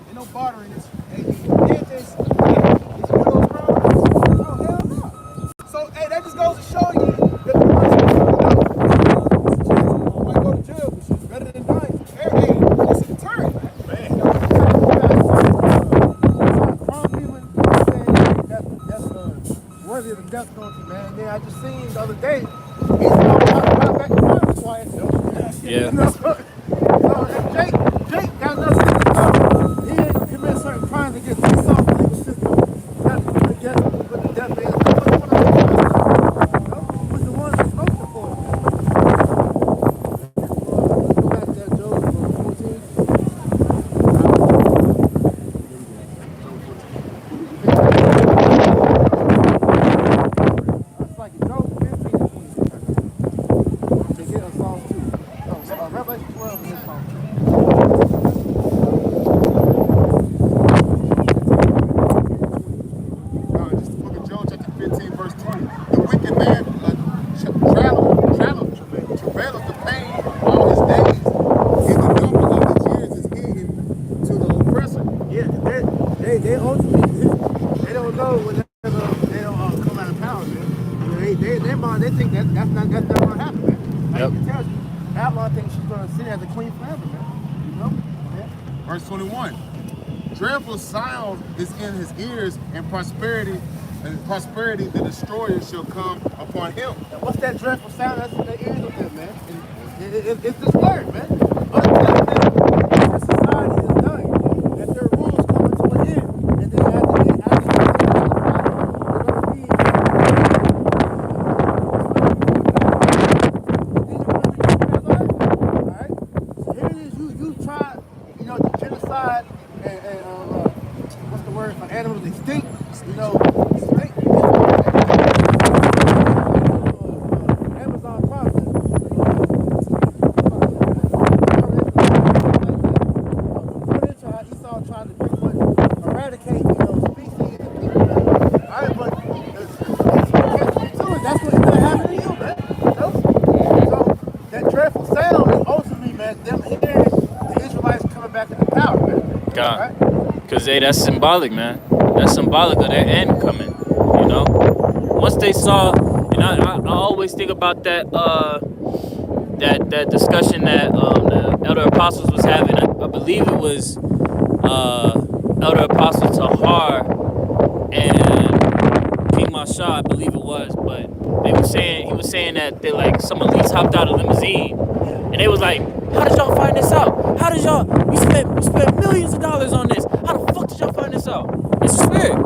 Ain't no bartering this. Hey, you did this. It's one of those crimes. Oh, hell no. So, hey, that just goes to show you that the person might go to jail, but she's better than dying. Hey, it's a deterrent, man. Worthy of the death penalty, man. Then I just seen the other day, he's right back to prison twice. Yeah. You know, and Jake got nothing to do. He ain't gonna commit certain crimes against the South legal system. That's what the death is. What's the one that's supposed to for? Go back to that Job 14. It's like Job 15 and 20. They get a Psalm 2. No, Revelation 12 and Psalm 2. Just the book of Job, chapter 15, verse 20. The wicked man travaileth the pain all his days, and the number of his years is hidden to the oppressor. Yeah, they ultimately, they don't know whenever they don't come out of power, man. They think that's never gonna happen, man. Like you can tell you, Babylon thinks she's gonna sit as a queen forever, man. You know? Yeah. Verse 21. Dreadful sound is in his ears, and prosperity the destroyer shall come upon him. And what's that dreadful sound that's in the ears of them, man? It's this word, man. Our society is done. That their rules come to an end, and then after they're going to be all right? So here it is. You try, you know, to genocide and what's the word for animals extinct? You know, extinct. Amazon Prime. Cause that's symbolic, man. That's symbolic of their end coming. You know, once they saw, and I always think about that that discussion that the elder apostles was having. I believe it was elder apostle Tahar and King Masha, I believe it was, but he was saying that they like some elites hopped out of a limousine, and they was like, "How did y'all find this out? How did y'all? We spent millions of dollars on this. How the fuck did y'all find this out? It's a spirit."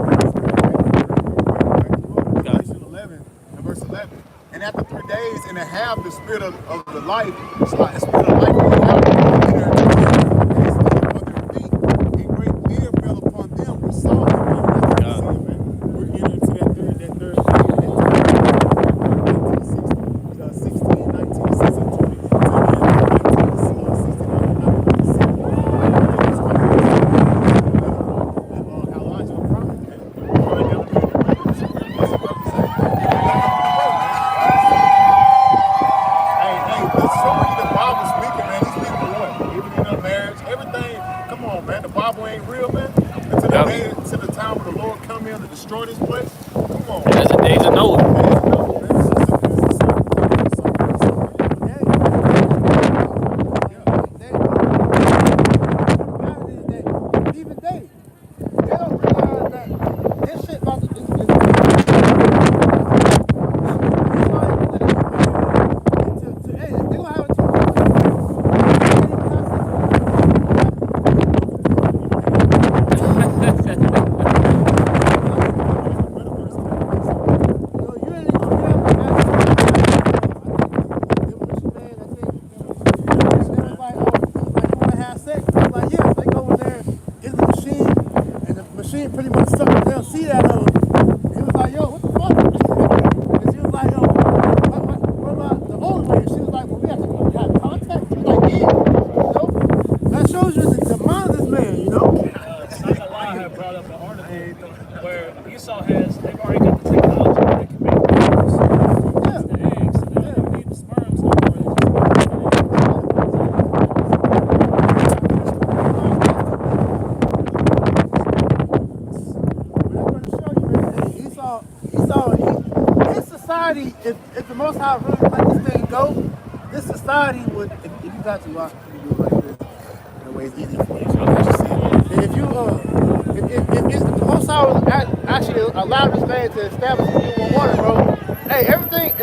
Revelation 11 and verse 11. And after 3 days and a half, the spirit of the life, the spirit of life went out in their feet, and great fear fell upon them which saw him. We're getting into that third phase. 16, 19, 16, destroy this place? Come on. That's the days of Noah. Even they don't realize that this shit about to do this. They gonna have it pretty much sucked they'll see that of it. He was like, yo, what the fuck? And she was like, yo, what about the old way? She was like, well, we have to have contact. She was like, yeah. You know? That shows you the mind of this man, you know? Sakalai had brought up an article where Esau they've already got the technology where they can make babies. It's the eggs, and they don't need the sperms no more. If the Most High really let this thing go, this society would, if you got to watch, you do it like this, in a way it's easy for you. If the Most High would actually allow this man to establish a new water, bro, hey, everything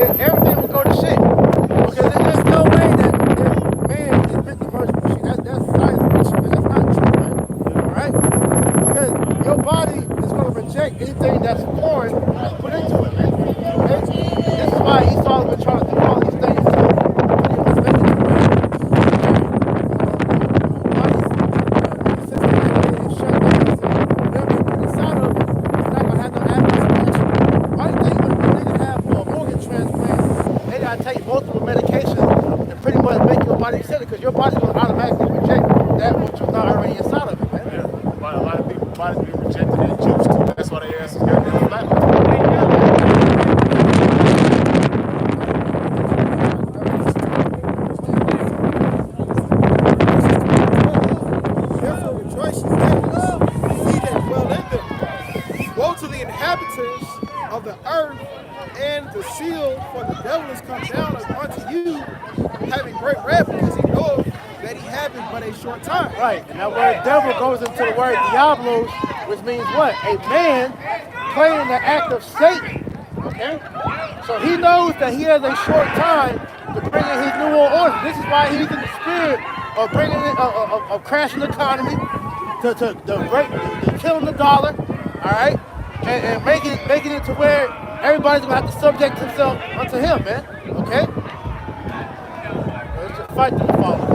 would go to shit. Because there's no way that man is meant to merge machine. That's science fiction, man. That's not true, man. Alright? Because your body is going to reject anything that's foreign that's put into it, man. Okay? This is why Esau's been trying to do all these things to pretty much make it to where inside of it, it's not gonna have no adverse. Why do you think when niggas have an organ transplant, they gotta take multiple medications and pretty much make your body accept it because your body's gonna automatically reject that which was not already inside of it, man. Yeah. But a lot of people's bodies be rejecting that juice too. That's why they ask us goddamn flat. Of the earth, and the seal for the devil is come down unto you, having great wrath, because he knows that he haveth but a short time. Right, and that word devil goes into the word diablos, which means what? A man playing the act of Satan. Okay? So he knows that he has a short time to bring in his new world order. This is why he's in the spirit of bringing in, of crashing the economy, to killing the dollar, all right? And making it to where everybody's gonna have to subject himself unto him, man. Okay? Let's just fight to the Father.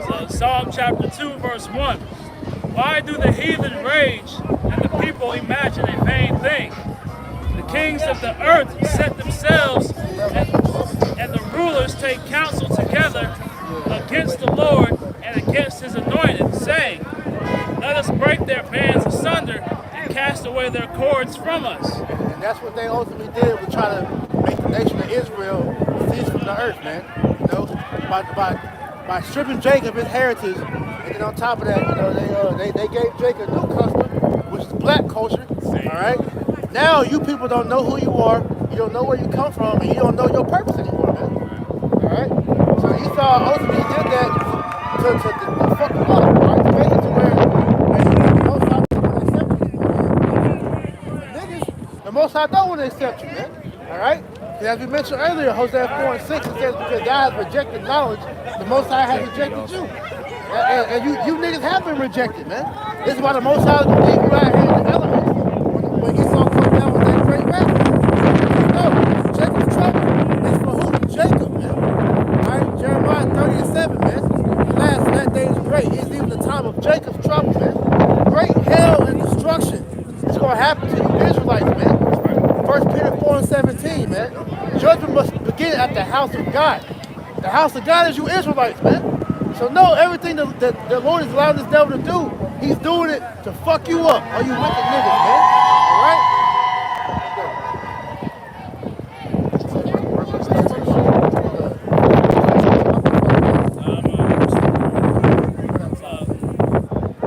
So Psalm chapter 2, verse 1. Why do the heathen rage and the people imagine a vain thing? The kings of the earth set themselves, and the rulers take counsel together against the Lord and against his anointed, saying, let us break their bands asunder and cast away their cords from us. And that's what they ultimately did, was try to make the nation of Israel cease from the earth, man. You know, by by stripping Jacob his heritage, and then on top of that, you know, they gave Jacob a new custom, which is black culture. All right. Now you people don't know who you are, you don't know where you come from, and you don't know your purpose anymore, man. All right. So Esau ultimately did that to fuck them up, right? To make it to where the Most High don't accept you. Niggas, the Most High don't want to accept you, man. All right. As we mentioned earlier, Hosea 4 and 6, it says, because God has rejected knowledge, the Most High has rejected you. And you niggas have been rejected, man. This is why the Most High is going to leave you out here in the elements when Esau comes down with that great wrath. No, Jacob's trouble is for who? Jacob, man. All right, Jeremiah 30 and 7, man. Last of that day is great. It's even the time of Jacob's trouble, man. Great hell and destruction is going to happen to you Israelites, man. 1 Peter 4 and 17, man. Judgment must begin at the house of God. The house of God is you Israelites, man. So no, everything that the Lord is allowing this devil to do, he's doing it to fuck you up. All you wicked niggas, man. All right?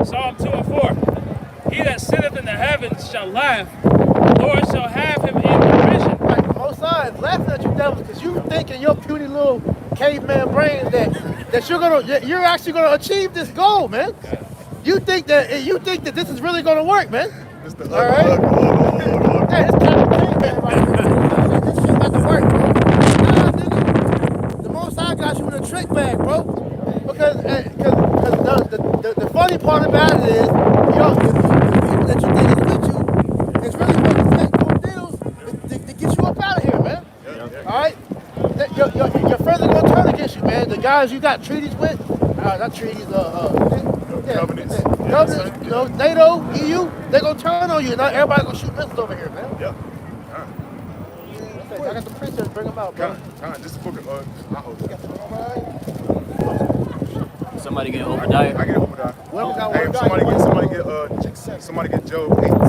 Psalm 2 and 4. He that sitteth in the heavens shall laugh. The Lord shall have him in derision. Like the Most High is laughing at you devils because you think in your puny little caveman brain that you're actually gonna achieve this goal, man. You think that this is really gonna work, man. All right. Hey, this kind of caveman right here. This shit got to work, bro. Nah, nigga. The Most High got you in a trick bag, bro. Because the funny part about it is, yo, the people that you think is with you is really what you take those deals to get you up out of here, man. All right. Your friends are gonna turn against you, man. The guys you got treaties with, not treaties, covenants, you know, NATO, EU, they're gonna turn on you. Not everybody gonna shoot missiles over here, man. Yep. I got the preachers, bring them out, bro. Just book it. I hold it. Somebody get Obadiah. I get Obadiah. Whoever got Hey, somebody get Job 18.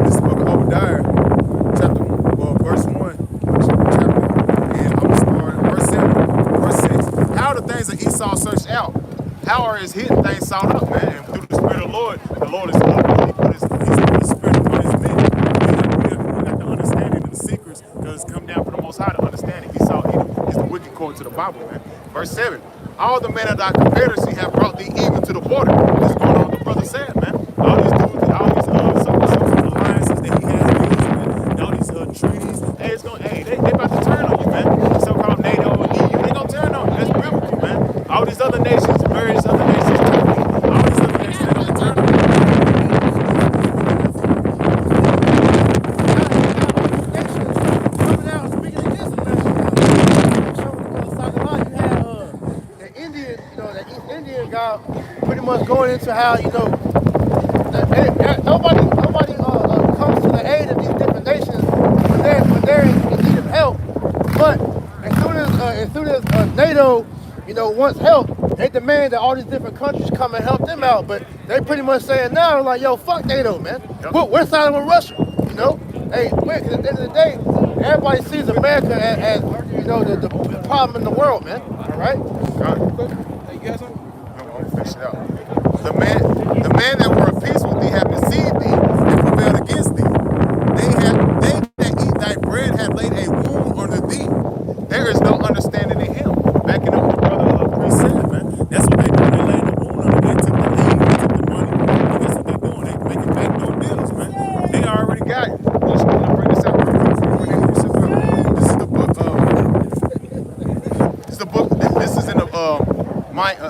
This is the book of Obadiah, chapter verse 1, chapter, and I'm gonna start at verse 7, verse 6. How are the things that Esau searched out? How are his hidden things sought up, man? And through the Spirit of the Lord is up. He put his Spirit upon his men. We got the understanding of the secrets, because it's come down from the Most High to understand it. Esau is the wicked according to the Bible, man. Verse 7. All the men of thy confederacy have brought thee even to the border. This is going on what the brother said, man. All these dudes, all these some alliances that he has with Israel, all these treaties. Hey, they about to turn on you, man. So-called NATO and EU, they gonna turn on you. That's biblical, man. All these other nations, various other nations, Turkey, all these other nations, they gonna turn on you. Pretty much going into how, you know, nobody comes to the aid of these different nations when they're in need of help. But as soon as NATO, you know, wants help, they demand that all these different countries come and help them out. But they pretty much saying now, like, yo, fuck NATO, man. We're siding with Russia, you know. Hey, because at the end of the day, everybody sees America as you know, the problem in the world, man. All right. Hey, you got something? Finish it out. The man that were at peace with thee have deceived thee and prevailed against thee. They that eat thy bread have laid a wound under thee. There is no understanding in him. Backing up the brother priest said, man. That's what they do. They laid the wound under. They took the lead, they took the money. And that's what they're doing. They making backdoor deals, man. They already got it. Let's bring this out real quick. This is the book. This is in the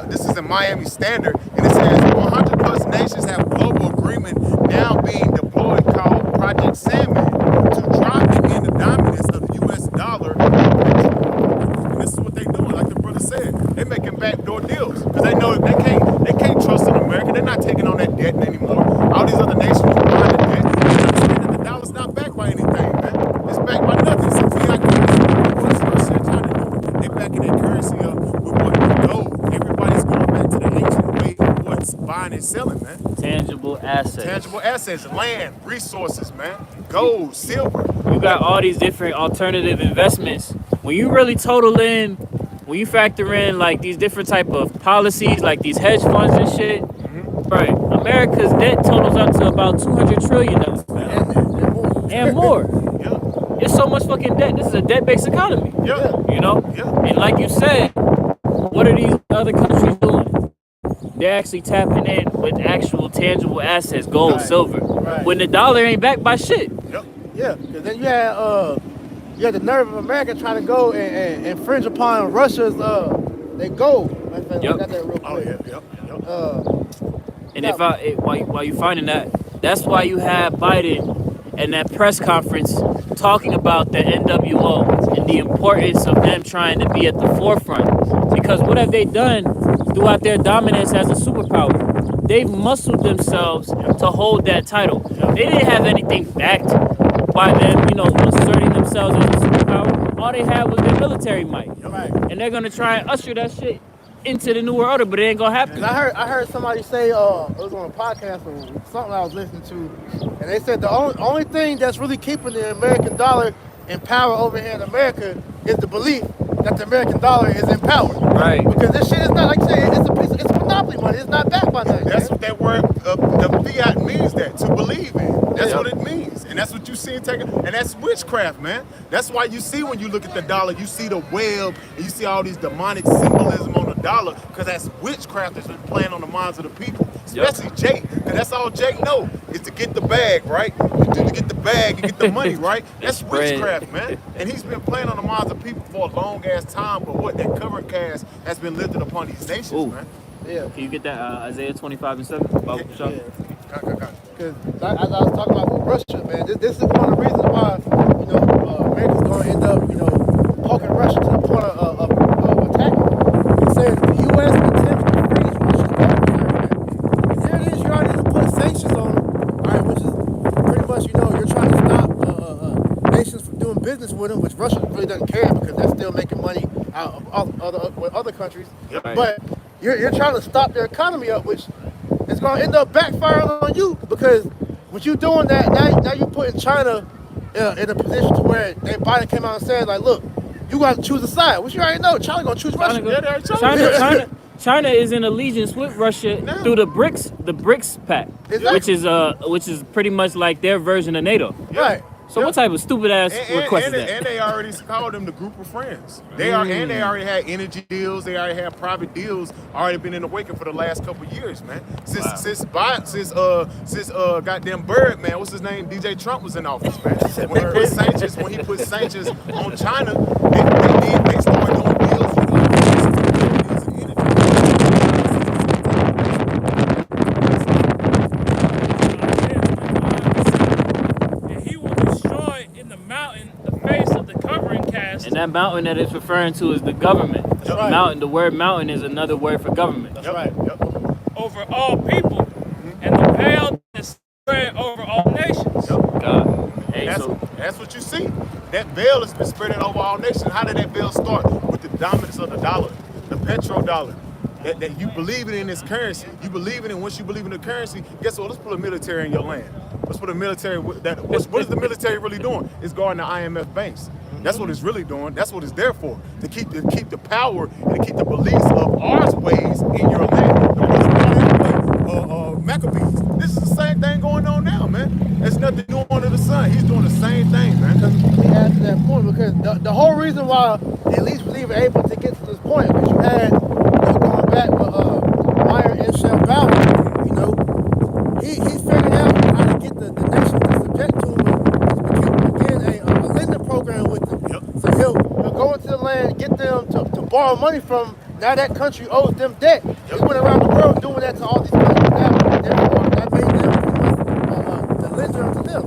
this is in Miami Standard, and it says 100 plus nations have global agreement now being deployed called Project Sandman to drop it in the dominance of the U.S. dollar. And this is what they're doing, like the brother said. They're making backdoor deals because they know they can't trust in America. They're not taking on that debt anymore. All these other nations are buying the debt. They're not saying that the dollar's not backed by anything, man. It's backed by nothing. So fiat currency. What's Russia trying to do? They're backing that currency up with what? Gold. Everybody's going back to the ancient way of what's buying and selling, man. Tangible assets. Tangible assets, land, resources, man. Gold, silver. You got all these different alternative investments. When you really total in when you factor in like these different type of policies, like these hedge funds and shit, right? America's debt totals up to about 200 trillion and more. Yeah. It's so much fucking debt. This is a debt-based economy. Yeah. You know? Yeah. And like you said, what are these other countries doing? They're actually tapping in with actual tangible assets, gold, Right. silver. Right. When the dollar ain't backed by shit. Yeah, because then you had the nerve of America trying to go and infringe upon Russia's their gold. I got that real quick. Oh yeah. And while you finding that, that's why you have Biden and that press conference talking about the NWO and the importance of them trying to be at the forefront. Because what have they done throughout their dominance as a superpower? They've muscled themselves to hold that title. They didn't have anything backed by them, asserting themselves as a superpower. All they had was their military might. Right. And they're gonna try and usher that shit into the new world order, but it ain't gonna happen. I heard somebody say, it was on a podcast or something I was listening to, and they said the only thing that's really keeping the American dollar in power over here in America is the belief that the American dollar is in power. Right. Because this shit is not, like you said, it's monopoly money. It's not backed by nothing. That's what that word, the fiat means, that to believe in. That's what it means. And that's what you see taking, and that's witchcraft, man. That's why you see when you look at the dollar, you see the web, and you see all these demonic symbolism on the dollar, because that's witchcraft that's been playing on the minds of the people. Especially Jake, because that's all Jake know, is to get the bag, right? To get the bag, you get the money, right? That's witchcraft, man. And he's been playing on the minds of people for a long ass time, but what that cover cast has been lifted upon these nations, man. Yeah. Can you get that Isaiah 25:7? Because as I was talking about with Russia, man, this is one of the reasons why, America's going to end up, poking Russia to the point of attacking. It says the U.S. intends to freeze Russia's gold reserve. And there it is, you already put sanctions on them, all right, which is pretty much, you're trying to stop nations from doing business with them, which Russia really doesn't care because they're still making money out of other countries. Yep. But you're trying to stop their economy up, which is going to end up backfiring on you, because when you doing that, now you're putting China in a position to where Biden came out and said, like, look, you got to choose a side, which you already know. China going to choose Russia. China is in allegiance with Russia through the BRICS pact, Exactly. which is pretty much like their version of NATO. Right. So what type of stupid ass request is that? And they already called them the group of friends. They already had energy deals. They already had private deals. Already been in the waiting for the last couple of years, man. Since goddamn Bird, man, what's his name? DJ Trump was in office, man. When he put sanctions on China, they started doing deals with deals in energy. And that mountain that it's referring to is the government. That's right. Mountain. The word mountain is another word for government. That's right. over all people, and the veil is spread over all nations. God. Hey, That's what you see. That veil has been spreading over all nations. How did that veil start? With the dominance of the dollar, the petrodollar. That you believe in this currency. You believe in it. Once you believe in the currency, guess what? Let's put a military in your land. Let's put a military. What is the military really doing? It's guarding the IMF banks. That's what it's really doing. That's what it's there for. To keep the power and to keep the beliefs of our ways in your land. Maccabees. This is the same thing going on now, man. There's nothing new under the sun. He's doing the same thing, man. Let me add to that point, because the whole reason why at least we were able to get to this point, because you had going back with Meyer and Shell Ballard, he figured out how to get the nation to subject to him, again, a lending program with them. Yep. So he'll go into the land, get them to borrow money from. Now that country owes them debt. He went around the world doing that to all these countries. That made them the lender to them.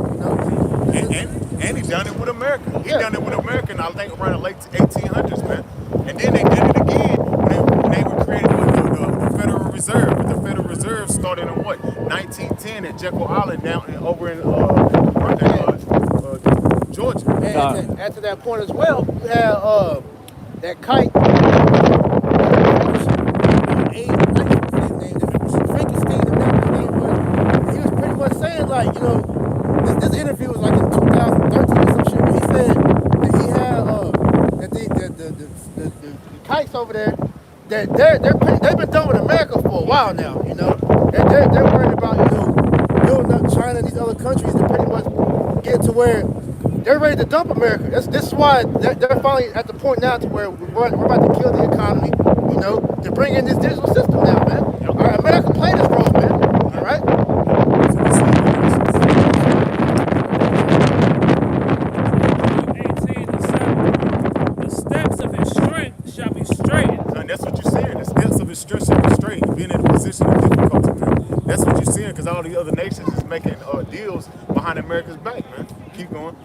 And he done it with America. He done it with America, and I think around the late 1800s, man. And then they did it again when they were created the Federal Reserve. The Federal Reserve started in what? 1910 at Jekyll Island down over in Georgia. And after that point as well, you have that kite. Like, this interview was like in 2013 or some shit. He said that he had that the kite started over there that they've been done with America for a while now. You know, they're worried about building up China and these other countries to pretty much get to where they're ready to dump America. This is why they're finally at the point now to where we're about to kill the economy. You know, to bring in this digital system now, man. All right, America played this role, man. All right. 18:7. The steps of his strength shall be straightened. And that's what you're saying. The steps of his strength shall be straight, being in a position of difficulty, man. That's what you're seeing, because all the other nations is making deals behind America's back, man. Keep going.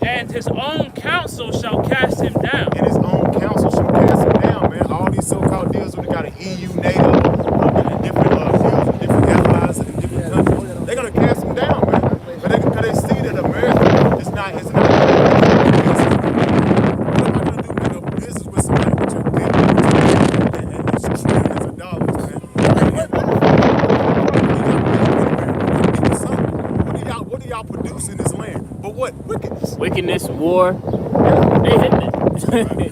And his own counsel shall cast him down. And his own counsel shall cast him down, man. All these so-called deals when they got an EU, NATO, and different deals with different allies in different countries, they're gonna cast him down, man. But because they see that America is not. What am I gonna do with a business with somebody with your deal and it's trillions of dollars, man? What do y'all produce in this land? But what? Wickedness, war. They hitting it.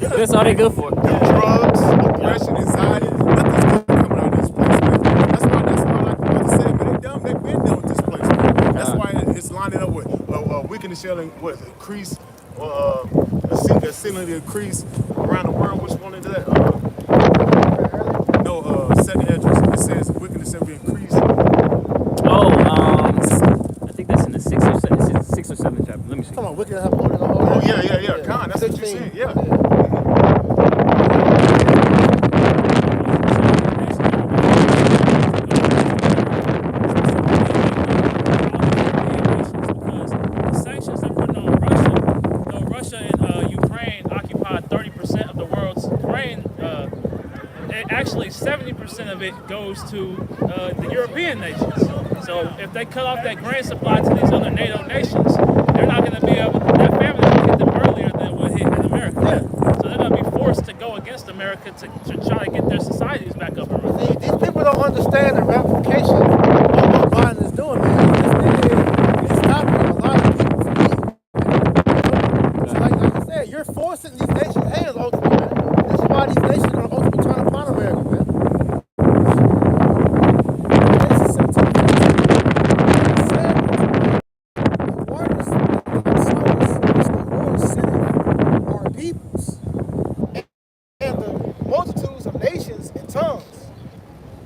That's all they good for. Drugs, oppression, anxiety. Nothing's good coming out of this place, man. That's why like the brother said, man, they've been done with this place, man. That's why it's lining up with wickedness shall increase, seemingly increase around the world. Which one is that? Second address. It says wickedness shall be increased. Oh, I think that's in the 6th or 7th chapter. Let me see. Come on, wicked have more than the whole. Oh yeah. Con, that's what you're saying. Yeah. Because the sanctions they're putting on Russia, though Russia and Ukraine occupy 30% of the world's grain, actually 70% of it goes to the European nations. So if they cut off that grain supply to these other NATO nations, they're not going to be able. That famine will hit them earlier than what hit in America. Yeah. So they're going to be forced to go against America to try to get their societies back up and running. See, these people don't understand the ramifications of what Biden is doing, man. This nigga is stopping a lot of people from eating. So like I said, you're forcing these nations' hands ultimately, man. This is why these nations are going to ultimately turn upon America, man.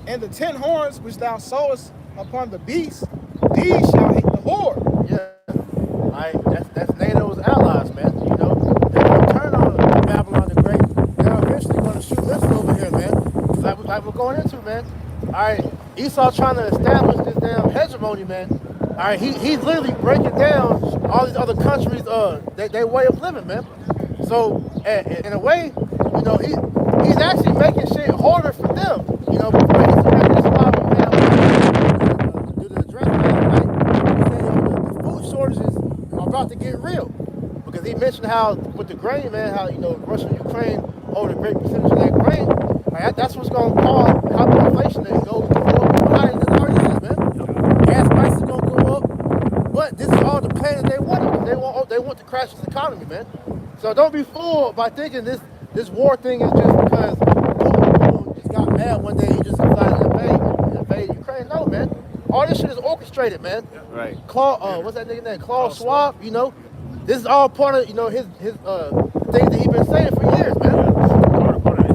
And the 10 horns which thou sawest upon the beast, these shall hit the whore. Yeah. That's NATO's allies, man. You know, they're going to turn on Babylon the Great. They're eventually going to shoot missiles over here, man. Like we're going into, man. All right, Esau trying to establish this damn hegemony, man. All right, he's literally breaking down all these other countries' their way of living, man. So in a way, you know, he's actually making shit harder for them. You know, before he gets back to this problem, man, do the address, man, right? He said, the food shortages are about to get real. Because he mentioned how, with the grain, man, how, you know, Russia and Ukraine hold a great percentage of that grain. Right? That's what's going to cause hyperinflation that goes higher than it already is, man. Gas prices going to go up. But this is all the plan that they want. They want to crash this economy, man. So don't be fooled by thinking this war thing is just because Putin just got mad one day he just decided to invade Ukraine. No, man. All this shit is orchestrated, man. Right. What's that nigga name? Klaus Schwab, you know. This is all part of, you know, his things that he's been saying for years, man. Part of the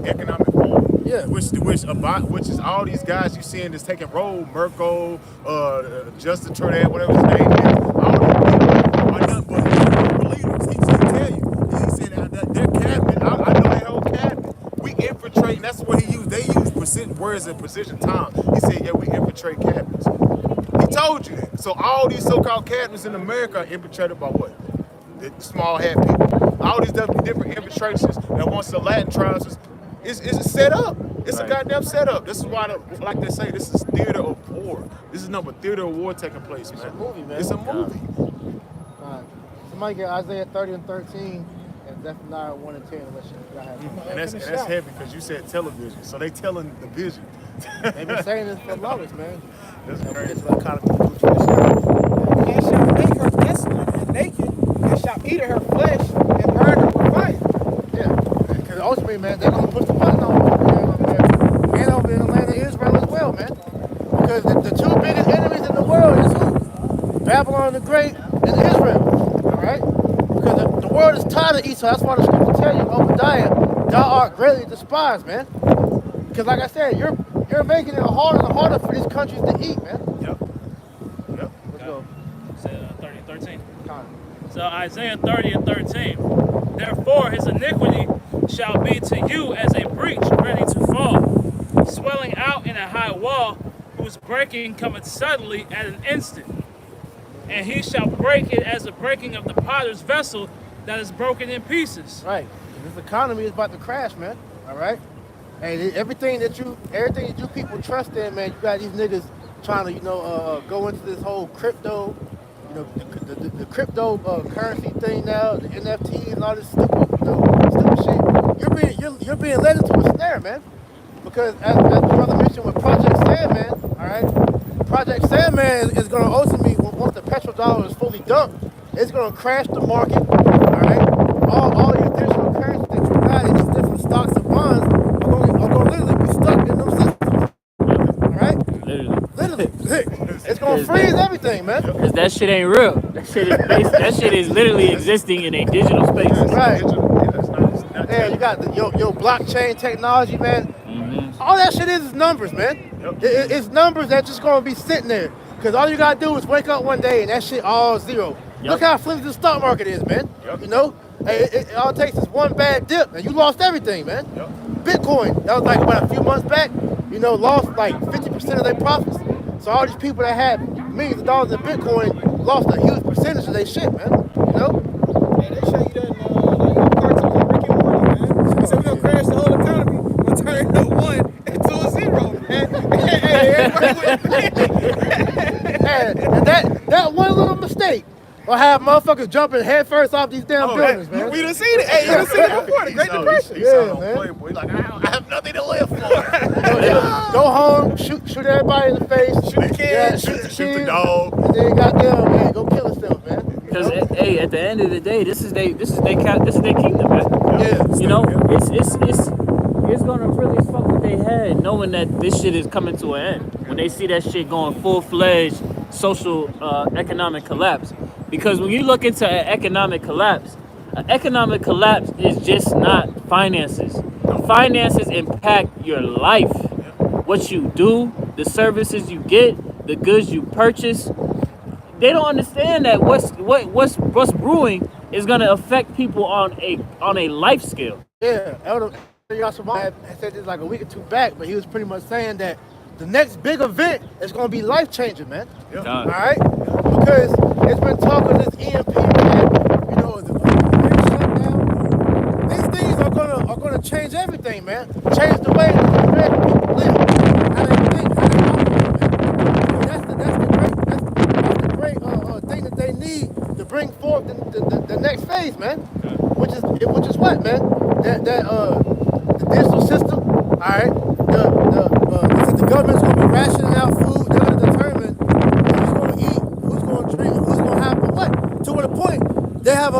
economic forum. Yeah. Which is all these guys you seeing that's taking roll, Merkel, Justin Trudeau, whatever his name is. All these people are nothing but leaders. He said, tell you. He said that their cabinet, I know their whole cabinet. We infiltrate, and that's what he used. They use words in precision time. He said, yeah, we infiltrate cabinets. He told you that. So all these so-called cabinets in America are infiltrated by what? The small hat people. All these different infiltrations that wants the Latin tribes is set up. It's a goddamn setup. This is why, like they say, this is theater of war. This is nothing but theater of war taking place, man. It's a movie, man. It's a movie. Somebody get Isaiah 30 and 13 and Zephaniah 1 and 10 unless you have it. And that's heavy because you said television, so they telling the vision. They've been saying this for longest, man. That's crazy. It's like kind of And shall make her desolate and naked, and shall eat of her flesh and burn her with fire. Yeah. Babylon the Great and Israel. All right? Because the world is tired of Esau. That's why the scripture tell you, Obadiah, thou art greatly despised, man. Because like I said, you're making it harder and harder for these countries to eat, man. Yep. Let's go. 30 and 13. So Isaiah 30 and 13. Therefore his iniquity shall be to you as a breach ready to fall, swelling out in a high wall, whose breaking cometh suddenly at an instant. And he shall break it as the breaking of the potter's vessel that is broken in pieces. Right. This economy is about to crash, man. All right. And everything that you people trust in, man, you got these niggas trying to, go into this whole crypto, the crypto currency thing now, the NFT and all this stupid shit. You're being led into a snare, man. Because as the brother mentioned with Project Sandman, all right, Project Sandman is going to ultimately, once the petrodollar is fully dumped, it's going to crash the market, all right? All your digital currency that you got in these different stocks and bonds are going to literally be stuck in those systems, all right? Literally. It's going to freeze everything, man. Because that shit ain't real. That shit is literally existing in a digital space. Right. Yeah, you got your blockchain technology, man. Mm-hmm. All that shit is numbers, man. It's numbers that just gonna be sitting there. Cause all you gotta do is wake up one day and that shit all zero. Look how flimsy the stock market is, man. It all it takes is one bad dip and you lost everything, man. Bitcoin, that was like about a few months back, lost like 50% of their profits. So all these people that had millions of dollars in Bitcoin lost a huge percentage of their shit, man. Hey, they show you that cartoons like Rick and Morty, man. So we're gonna crash the whole economy. We'll turn it from 1 into a 0, man. And that one little mistake will have motherfuckers jumping headfirst off these damn buildings, man. We done seen it. Hey, you done seen it before. The Great Depression. Yeah, man. Playboy, like, I have nothing to live for. Go home, shoot everybody in the face, shoot the kids, shoot the dog, and then goddamn, man, go kill yourself, man. Because hey, at the end of the day, this is their kingdom, man. It's gonna really fuck with their head knowing that this shit is coming to an end. When they see that shit going full-fledged social economic collapse. Because when you look into an economic collapse is just not finances. Finances impact your life. What you do, the services you get, the goods you purchase. They don't understand that what's brewing is gonna affect people on a life scale. Yeah, Elder Yashima had said this like a week or two back, but he was pretty much saying that the next big event is gonna be life changing, man. All right, because it's been talk of this EMP, man. The big shutdown. These things are gonna change everything, man. Change the way American people live, how they think, how they operate, man. That's the great thing that they need to bring forth the next phase, man. Which is what, man? The digital system, all right. The government's gonna be rationing out food. They're gonna determine who's gonna eat, who's gonna drink, who's gonna have what. To the point, they have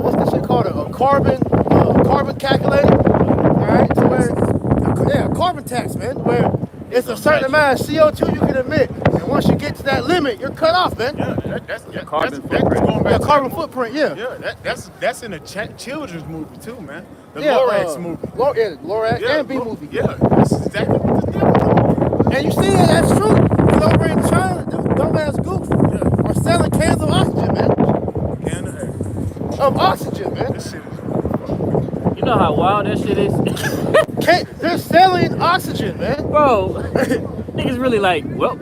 what's this shit called? A carbon calculator, all right. To where, a carbon tax, man. Where it's a certain amount of CO2 you can emit, and once you get to that limit, you're cut off, man. That's carbon footprint. That's in a children's movie too, man. The Lorax movie. Lorax and B movie. Yeah, that's exactly what this nigga doing. And you see that's true. Because over in China, them dumbass goofs are selling cans of oxygen, man. Can of air. Of oxygen, man. This shit is You know how wild that shit is? They're selling oxygen, man. Bro, niggas really like, well,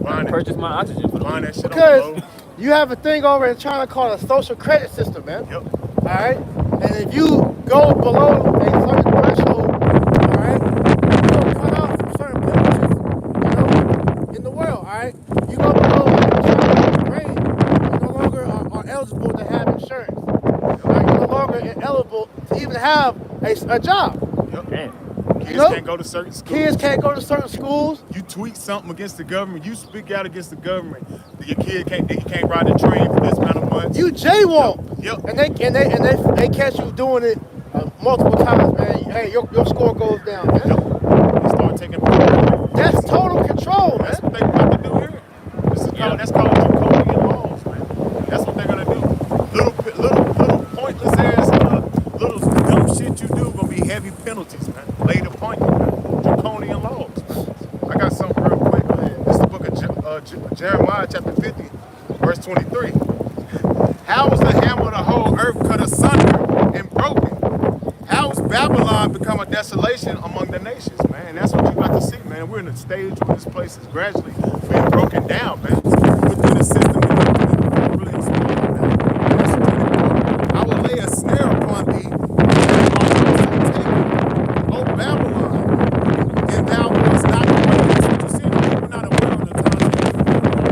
Buying purchase my oxygen for the buying that shit Because on the you have a thing over in China called a social credit system, man. Yep. All right? And if you go below a certain threshold, all right, you're cut off from certain privileges, in the world, all right? You go below a certain grade, you no longer are eligible to have insurance. All right? You're no longer eligible to even have a job. Yep. Damn. Kids can't go to certain schools. Kids can't go to certain schools. You tweet something against the government, you speak out against the government. Your kid can't ride the train for this amount of months. You jaywalk. Yep. And they catch you doing it multiple times, man. Hey, your score goes down, man. Yep. They start taking. That's total control, man. That's what they about to do here. That's called draconian laws, man. That's what they're gonna do. Little pointless ass, little dumb shit you do gonna be heavy penalties, man. Laid upon you, man. Draconian laws. I got something real quick. This is the book of Jeremiah, chapter 50, verse 23. How was the hammer of the whole earth cut asunder and broken? How has Babylon become a desolation among the nations, man? And that's what you got to see, man. We're in a stage where this place is gradually being broken down, man. Within the system, really exploding, man. That's really I will lay a snare upon thee, O Babylon, and thou wast not aware. That's what you see. We're not aware of the time.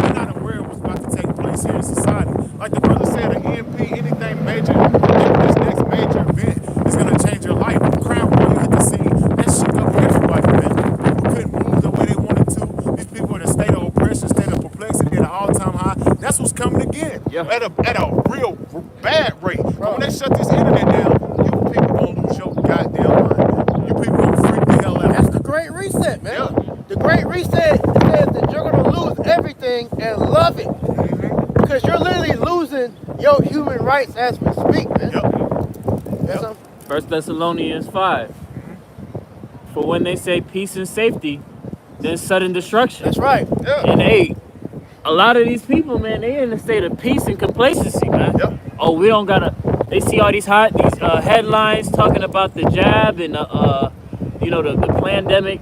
We're not aware of what's about to take place here in society. Like the brother said, an EMP, anything major, this next major event is gonna change your life. Crown Royal hit the scene. That shit up everybody, man. People couldn't move the way they wanted to. These people in a state of oppression, state of perplexity, at an all-time high. That's what's coming again. Yeah. At a real bad rate. But when they shut this internet down, you people gonna lose your goddamn mind. You people gonna freak the hell out. That's the Great Reset, man. Yeah. The Great Reset says that you're gonna lose everything and love it. Because you're literally losing your human rights as we speak, man. That's something. 1 Thessalonians 5. For when they say peace and safety, then sudden destruction. That's right. And hey, a lot of these people, man, they in a state of peace and complacency, man. Yep. Oh, we don't gotta. They see all these headlines talking about the jab and the pandemic,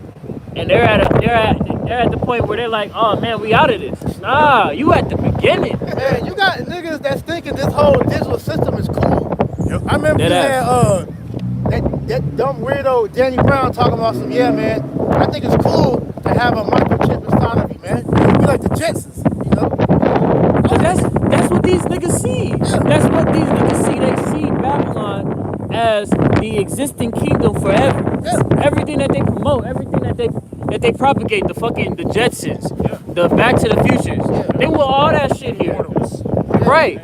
and they're at the point where they're like, oh man, we out of this. Nah, you at the beginning. Man, you got niggas that's thinking this whole digital system is cool. Yep. I remember you Dead had that dumb weirdo Danny Brown talking about some, yeah, man, I think it's cool to have a microchip inside of you, man. You like the Jetsons, you know? But that's what these niggas see. That's what these niggas see. They see Babylon as the existing kingdom forever. Yeah. Everything that they promote, everything that they propagate, the Jetsons, the Back to the Futures. They want all that shit here. Right.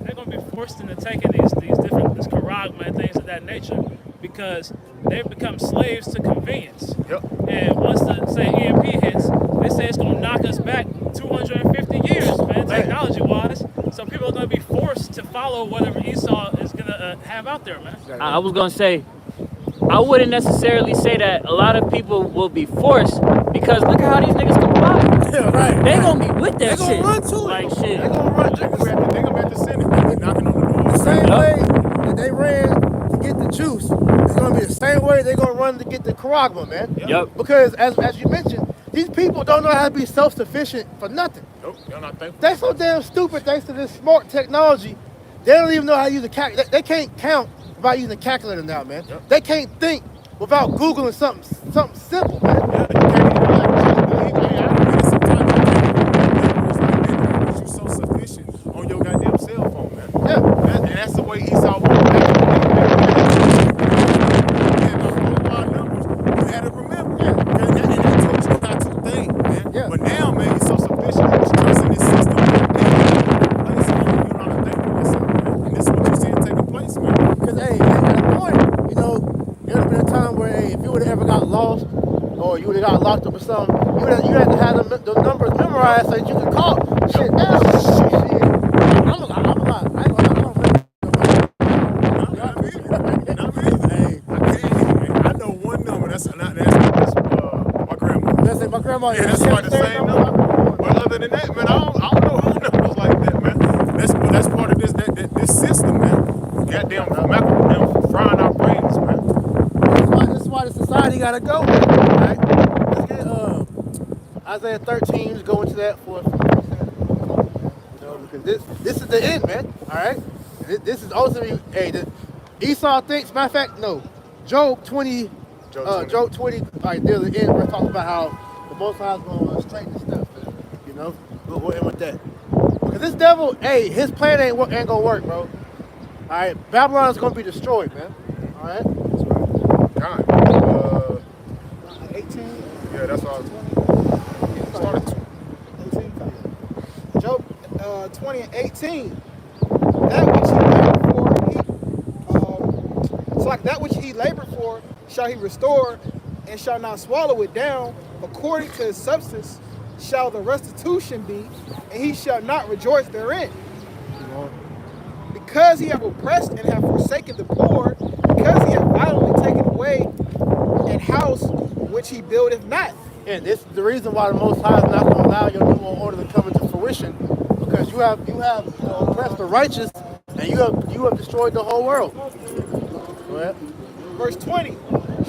They're gonna be forced into taking these different this charagma and things of that nature because they've become slaves to convenience. Yep. And once the say EMP hits, they say it's gonna knock us back 250 years, man, technology-wise. So people are gonna be forced to follow whatever Esau is gonna have out there, man. I was gonna say, I wouldn't necessarily say that a lot of people will be forced because look at how these niggas comply. Yeah, right. They gonna be with that They shit. gonna run to it. Like shit. They gonna run to it. They gonna be at the Senate. They knocking on the door. The same Yup. way that they ran to get the juice, it's gonna be the same way they're gonna run to get the charagma, man. Yup. Because as you mentioned, these people don't know how to be self-sufficient for nothing. Nope, y'all not thankful. They're so damn stupid thanks to this smart technology. They don't even know how to use a calculator. They can't count without using a calculator now, man. Yep. They can't think without Googling something simple, man. Yeah, you can't even like believe. I read sometimes you so sufficient on your goddamn cell phone, man. Yeah. And that's the way Esau was. You had to remember. Yeah. And that taught you not to think, man. Yeah. But now, man, you're so sufficient. You're trusting this system. You don't know how to think for yourself, man. And this is what you see taking place, man. Because, hey, at a point, you know, there's been a time where, hey, if you would have ever got lost or you would have got locked up or something, you had to have the numbers memorized so that you could call. Shit, now, shit. I'm a lot. I don't I know one number. That's my grandma. That's my grandma. Yeah, that's probably the same number. But other than that, man, I don't know numbers like that, man. That's part of this system, man. Goddamn, them frying our brains, man. That's why the society gotta go. All right? Let's get Isaiah 13. Let's go into that for a few seconds. You know, because this is the end, man. All right. This is ultimately. Hey, Esau thinks. Matter of fact, no. Job 20. Job 20. Right there, the end. We're talking about how the Most High is going to straighten this stuff. Man. You know, we'll end with that. Because this devil, hey, his plan ain't gonna work, bro. All right, Babylon is gonna be destroyed, man. All right. God. 18. Yeah, that's what I was started. 18. Job 20 and 18. That which he labored for, it's like that which he labored for shall he restore, and shall not swallow it down. According to his substance shall the restitution be, and he shall not rejoice therein. Because he have oppressed and have forsaken the poor, because he have violently taken away an house which he buildeth not. And this is the reason why the Most High is not going to allow your New World Order to come into fruition, because you have oppressed the righteous, and you have destroyed the whole world. Go ahead. Verse 20.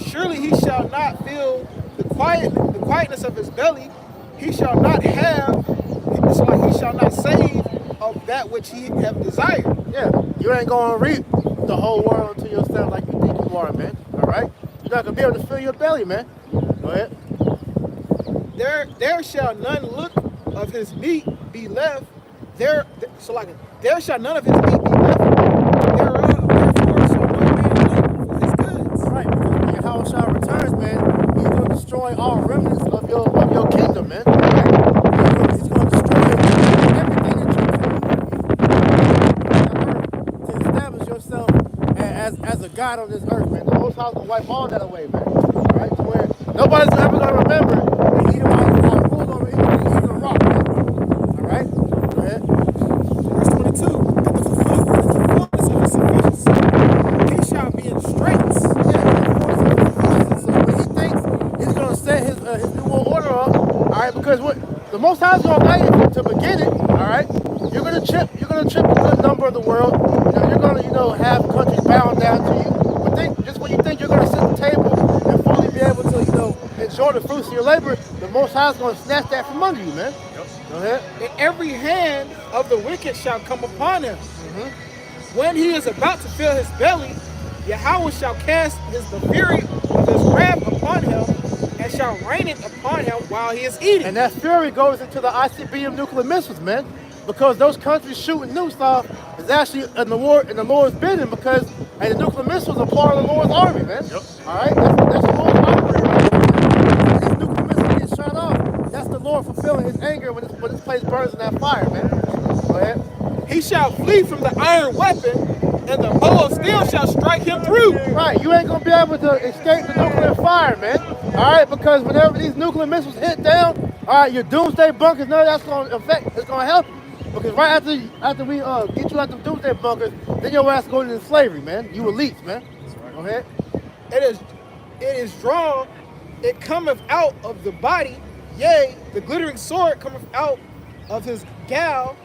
Surely he shall not feel the quietness of his belly. He shall not have. It's like he shall not save of that which he have desired. Yeah, you ain't going to reap the whole world unto yourself like you think you are, man. All right? You're not going to be able to fill your belly, man. Go ahead. There shall none look of his meat be left. There shall none of his meat be left. Thereof, therefore shall no man look for his goods. Right, because when Yahushua returns, man, he's going to destroy all remnants of your kingdom, man. Right? He's going to destroy everything that you to establish yourself as a God on this earth, man. The Most High will wipe all that away, man. All right, to where nobody's ever going to remember that Edom ruled over anything, even a rock, man. All right, go ahead. Verse 22. And the fullness of his sufficiency, he shall be in straits. So when he thinks he's going to set his New World Order up, all right, because what the Most High is going to allow you to begin it, all right. You're going to chip a good number of the world. You're going to have countries bound down to you. But just when you think you're going to sit at the table and fully be able to enjoy the fruits of your labor, the Most High is going to snatch that from under you, man. Yep. Go ahead. And every hand of the wicked shall come upon him. When he is about to fill his belly, Yahweh shall cast the fury of his wrath upon him, and shall rain it upon him while he is eating. And that fury goes into the ICBM nuclear missiles, man, because those countries shooting nukes off is actually in the Lord's bidding, because the nuclear missiles are part of the Lord's army, man. Yep. All right, that's the Lord's army, right? These nuclear missiles get shot off. That's the Lord fulfilling His anger when this place burns in that fire, man. Go ahead. He shall flee from the iron weapon, and the bow of steel shall strike him through. Right, you ain't gonna be able to escape the nuclear fire, man. All right, because whenever these nuclear missiles hit down, all right, your doomsday bunkers, none of that's gonna affect. It's gonna help you, because right after we get you out the doomsday bunkers, then your ass going into slavery, man. You elites, man. Go ahead. It is drawn. It cometh out of the body. Yea, the glittering sword cometh out of his gal.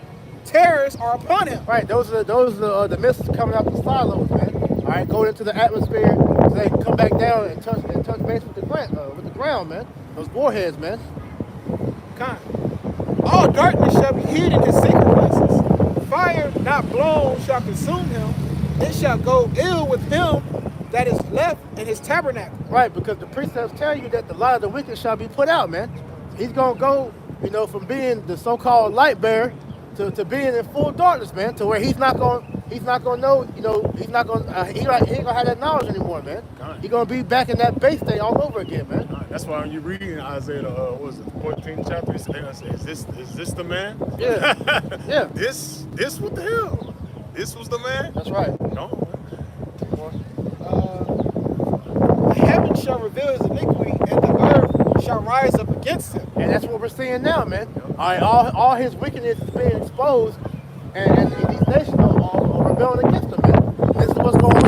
Terrors are upon him. Right, those are the missiles coming out the silos, man. All right, going into the atmosphere, so they can come back down and touch base with the ground, man. Those warheads, man. All darkness shall be hid in his secret places. Fire not blown shall consume him. It shall go ill with him that is left in his tabernacle. Right, because the precepts tell you that the light of the wicked shall be put out, man. He's gonna go, from being the so-called light bearer to being in full darkness, man, to where he's not gonna know, he ain't gonna have that knowledge anymore, man. He's gonna be back in that base state all over again, man. That's why when you read in Isaiah, 14th chapter, it says, is this the man? Yeah. Yeah. This what the hell? This was the man? That's right. No. The heavens shall reveal his iniquity, and the earth shall rise up against him. And that's what we're seeing now, man. All right, all his wickedness is being exposed, and these nations are rebelling against him, man. This is what's going on.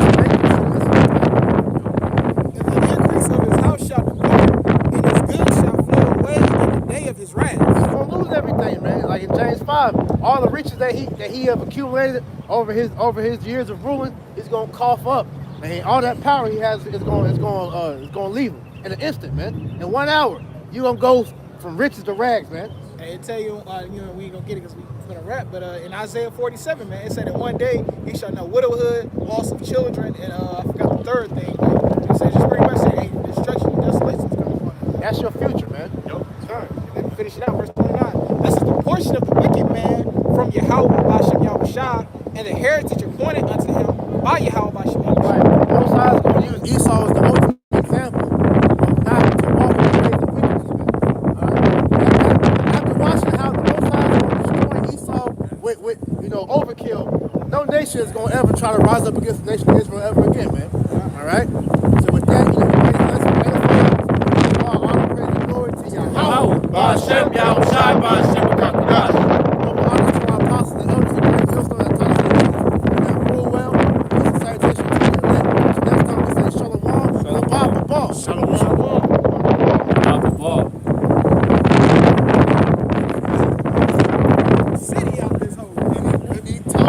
And the increase of his house shall depart, and his goods shall flow away in the day of his wrath. He's gonna lose everything, man. Like in James 5, all the riches that he have accumulated over his years of ruling, he's gonna cough up, and all that power he has is gonna leave him in an instant, man. In 1 hour, you gonna go from riches to rags, man. And it tell you, we ain't gonna get it because we're gonna rap, but in Isaiah 47, man, it said that one day he shall know widowhood, loss of children, and I forgot the third thing. It said just pretty much saying, hey, destruction and desolation is coming upon him. That's your future, man. Yep. Sorry. And then finish it out, verse 29. This is the portion of the wicked man from Yahweh Bashem Yahushua, and the heritage appointed unto him by Yahweh Bashem Yahushua. Right. Most High is gonna use Esau as the ultimate example of not to walk in the ways of wickedness, man. All right. After watching how the Most High is gonna destroy Esau with overkill, no nation is gonna ever try to rise up against the nation of Israel ever again, man. All right.